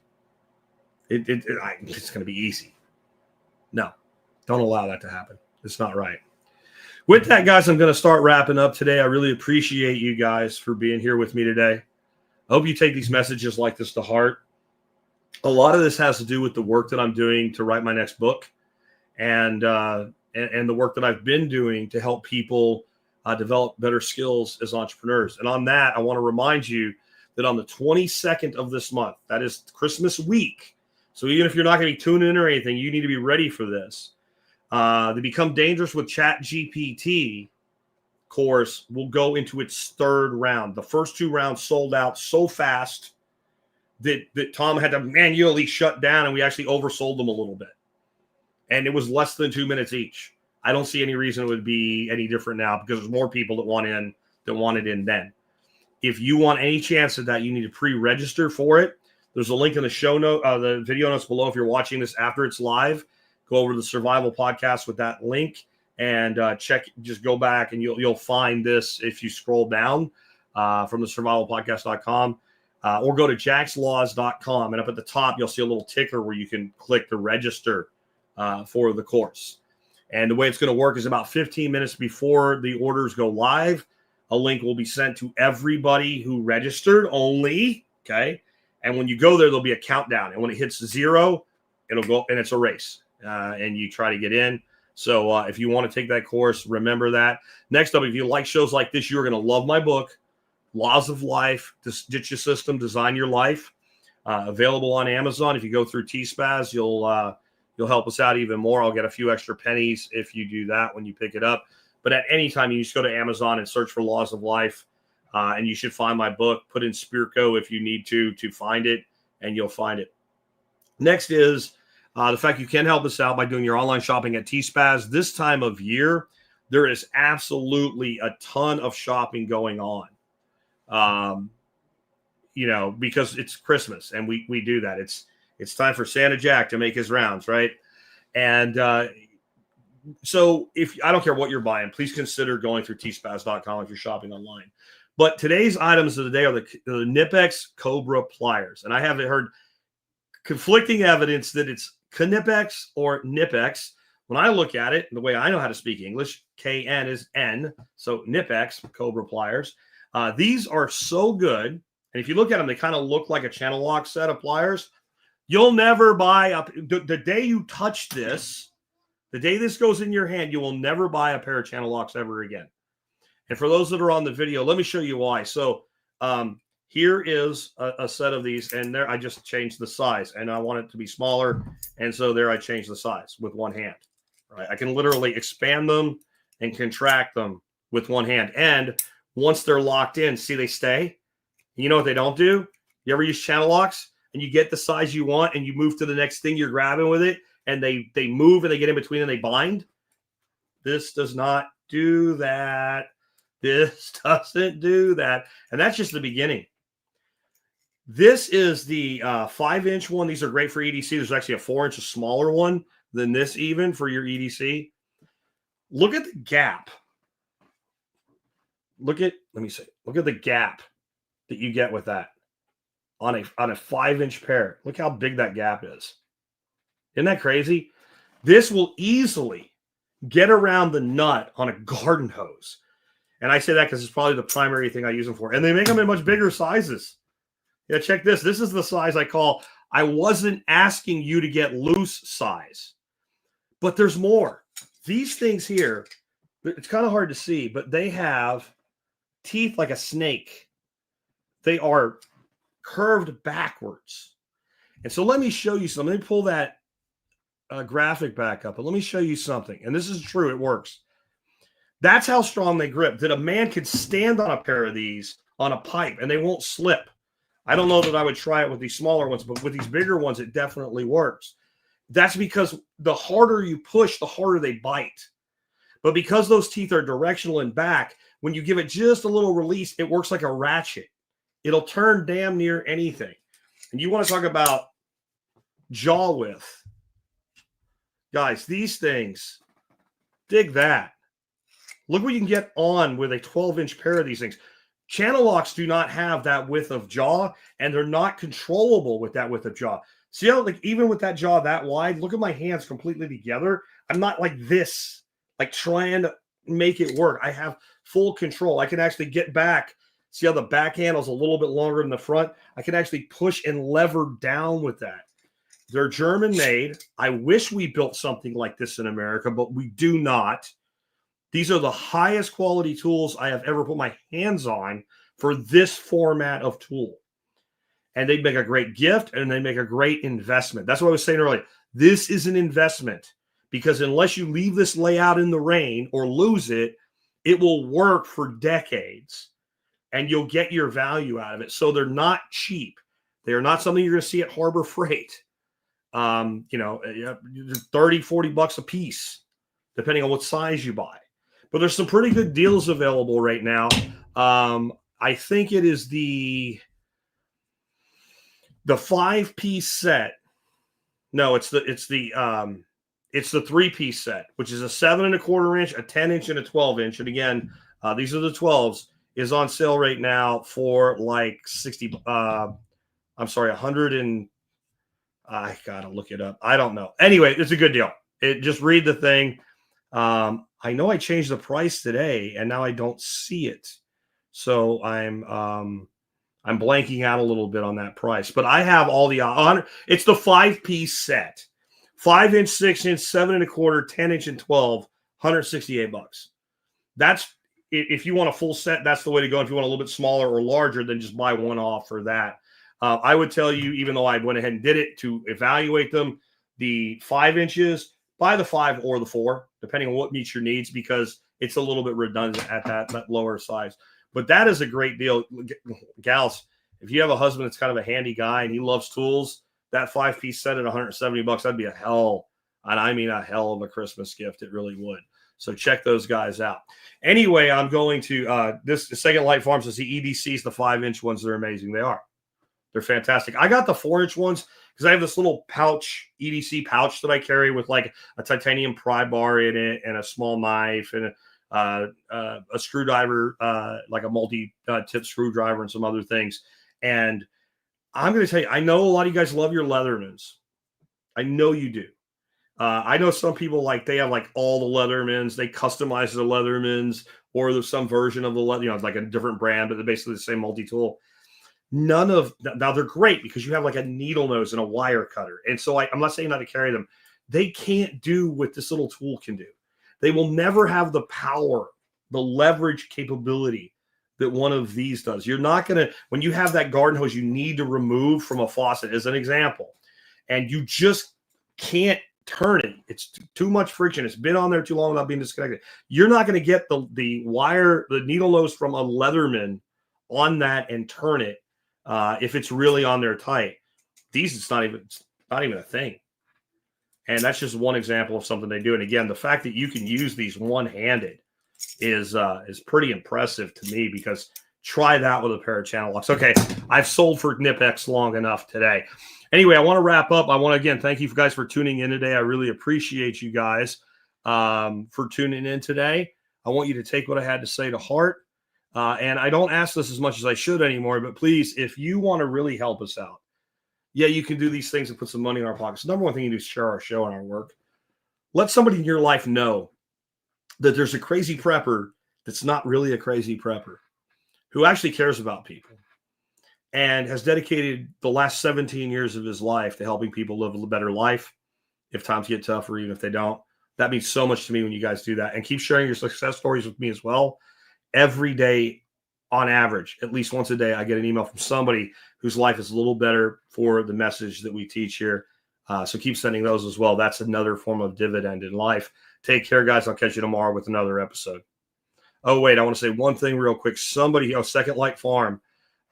It's going to be easy. No, don't allow that to happen. It's not right. With that, guys, I'm going to start wrapping up today. I really appreciate you guys for being here with me today. I hope you take these messages like this to heart. A lot of this has to do with the work that I'm doing to write my next book, and the work that I've been doing to help people develop better skills as entrepreneurs. And on that, I want to remind you that on the 22nd of this month, that is Christmas week. So even if you're not going to be tuning in or anything, you need to be ready for this. The Become Dangerous with ChatGPT course will go into its third round. The first 2 rounds sold out so fast that Tom had to manually shut down, and we actually oversold them a little bit. And it was less than 2 minutes each. I don't see any reason it would be any different now because there's more people that want it in then. If you want any chance of that, you need to pre-register for it. There's a link in the show note, the video notes below. If you're watching this after it's live, go over to the Survival Podcast with that link and check. Just go back and you'll find this if you scroll down from the survivalpodcast.com or go to jackslaws.com. And up at the top, you'll see a little ticker where you can click to register for the course. And the way it's going to work is about 15 minutes before the orders go live, a link will be sent to everybody who registered only. Okay. And when you go there, there'll be a countdown. And when it hits 0, it'll go, and it's a race. And you try to get in. So if you want to take that course, remember that. Next up, if you like shows like this, you're going to love my book, Laws of Life, Ditch Your System, Design Your Life. Available on Amazon. If you go through TSPC, you'll help us out even more. I'll get a few extra pennies if you do that when you pick it up. But at any time, you just go to Amazon and search for Laws of Life. And you should find my book. Put in Spirko if you need to find it, and you'll find it. Next is the fact you can help us out by doing your online shopping at TSPC. This time of year, there is absolutely a ton of shopping going on. Because it's Christmas, and we do that. It's time for Santa Jack to make his rounds, right? And so I don't care what you're buying, please consider going through tspaz.com if you're shopping online. But today's items of the day are the Knipex Cobra pliers. And I haven't heard conflicting evidence that it's Knipex or Knipex. When I look at it, the way I know how to speak English, KN is N. So Knipex Cobra pliers. These are so good. And if you look at them, they kind of look like a channel lock set of pliers. You'll never buy the day you touch this, the day this goes in your hand, you will never buy a pair of channel locks ever again. And for those that are on the video, let me show you why. So here is a set of these, and there I just changed the size, and I want it to be smaller. And so there I changed the size with one hand. Right? I can literally expand them and contract them with one hand. And once they're locked in, see, they stay. You know what they don't do? You ever use channel locks and you get the size you want and you move to the next thing you're grabbing with it, and they move and they get in between and they bind? This does not do that. This doesn't do that. And that's just the beginning. This is the 5-inch one. These are great for EDC. There's actually a 4-inch, a smaller one than this even for your EDC. Look at the gap. Look at the gap that you get with that on a 5-inch pair. Look how big that gap is. Isn't that crazy? This will easily get around the nut on a garden hose. And I say that because it's probably the primary thing I use them for. And they make them in much bigger sizes. Yeah, check this. This is the size I call, I wasn't asking you to get loose size. But there's more. These things here, it's kind of hard to see, but they have teeth like a snake. They are curved backwards. And so let me show you something. Let me pull that graphic back up, and let me show you something. And this is true. It works. That's how strong they grip. That a man could stand on a pair of these on a pipe and they won't slip. I don't know that I would try it with these smaller ones, but with these bigger ones, it definitely works. That's because the harder you push, the harder they bite. But because those teeth are directional and back, when you give it just a little release, it works like a ratchet. It'll turn damn near anything. And you want to talk about jaw width. Guys, these things, dig that. Look what you can get on with a 12-inch pair of these things. Channel locks do not have that width of jaw, and they're not controllable with that width of jaw. See how, like, even with that jaw that wide, look at my hands completely together. I'm not like this, like trying to make it work. I have full control. I can actually get back. See how the back handle is a little bit longer than the front? I can actually push and lever down with that. They're German made. I wish we built something like this in America, but we do not. These are the highest quality tools I have ever put my hands on for this format of tool. And they make a great gift, and they make a great investment. That's what I was saying earlier. This is an investment, because unless you leave this layout in the rain or lose it, it will work for decades, and you'll get your value out of it. So they're not cheap. They are not something you're going to see at Harbor Freight. 30, $40 a piece. depending on what size you buy. But there's some pretty good deals available right now. I think it is the 5-piece set. No, it's the 3-piece set, which is a 7.25 inch, a 10-inch, and a 12-inch. And again, these are the 12s. Is on sale right now for like 100 and I gotta look it up. I don't know. Anyway, it's a good deal. Just read the thing. I know I changed the price today, and now I don't see it. So I'm blanking out a little bit on that price. But I have all the it's the 5-piece set. 5-inch, 6-inch, 7.25, 10-inch, and 12, $168. That's if you want a full set, that's the way to go. If you want a little bit smaller or larger, then just buy one off for that. I would tell you, even though I went ahead and did it to evaluate them, the 5 inches, buy the 5 or the 4, depending on what meets your needs, because it's a little bit redundant at that lower size. But that is a great deal. Gals, if you have a husband that's kind of a handy guy and he loves tools, that 5-piece set at $170, that'd be a hell of a Christmas gift. It really would. So check those guys out. Anyway, I'm going to this Second Light Farms is the EDCs, the 5-inch ones. They're amazing. They're fantastic. I got the 4-inch ones because I have this little pouch, EDC pouch that I carry with like a titanium pry bar in it and a small knife and a screwdriver, like a multi-tip screwdriver and some other things. And I'm going to tell you, I know a lot of you guys love your Leathermans. I know you do. I know some people they have like all the Leathermans. They customize the Leathermans, or there's some version of the leather, it's like a different brand, but they're basically the same multi-tool. Now they're great because you have like a needle nose and a wire cutter. And so I'm not saying not to carry them. They can't do what this little tool can do. They will never have the power, the leverage capability that one of these does. You're not going to, when you have that garden hose you need to remove from a faucet, as an example, and you just can't turn it. It's too much friction. It's been on there too long without being disconnected. You're not going to get the wire, the needle nose from a Leatherman on that and turn it if it's really on there tight. These, it's not even a thing. And that's just one example of something they do. And again, the fact that you can use these one-handed is pretty impressive to me, because try that with a pair of channel locks. Okay, I've sold for Knipex long enough today. Anyway, I want to wrap up. I want to, again, thank you guys for tuning in today. I really appreciate you guys for tuning in today. I want you to take what I had to say to heart. And I don't ask this as much as I should anymore, but please, if you want to really help us out, yeah, you can do these things and put some money in our pockets. The number one thing you do is share our show and our work. Let somebody in your life know that there's a crazy prepper that's not really a crazy prepper, who actually cares about people and has dedicated the last 17 years of his life to helping people live a better life if times get tough, or even if they don't. That means so much to me when you guys do that. And keep sharing your success stories with me as well. Every day, on average, at least once a day, I get an email from somebody whose life is a little better for the message that we teach here. So keep sending those as well. That's another form of dividend in life. Take care, guys. I'll catch you tomorrow with another episode. Oh, wait, I want to say one thing real quick. Somebody, Second Light Farm,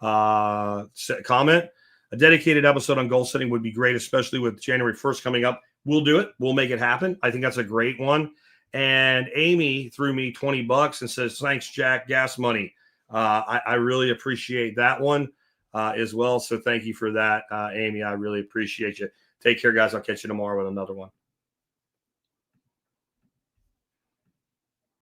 comment. A dedicated episode on goal setting would be great, especially with January 1st coming up. We'll do it. We'll make it happen. I think that's a great one. And Amy threw me $20 and says, thanks, Jack, gas money. I really appreciate that one as well. So thank you for that, Amy. I really appreciate you. Take care, guys. I'll catch you tomorrow with another one.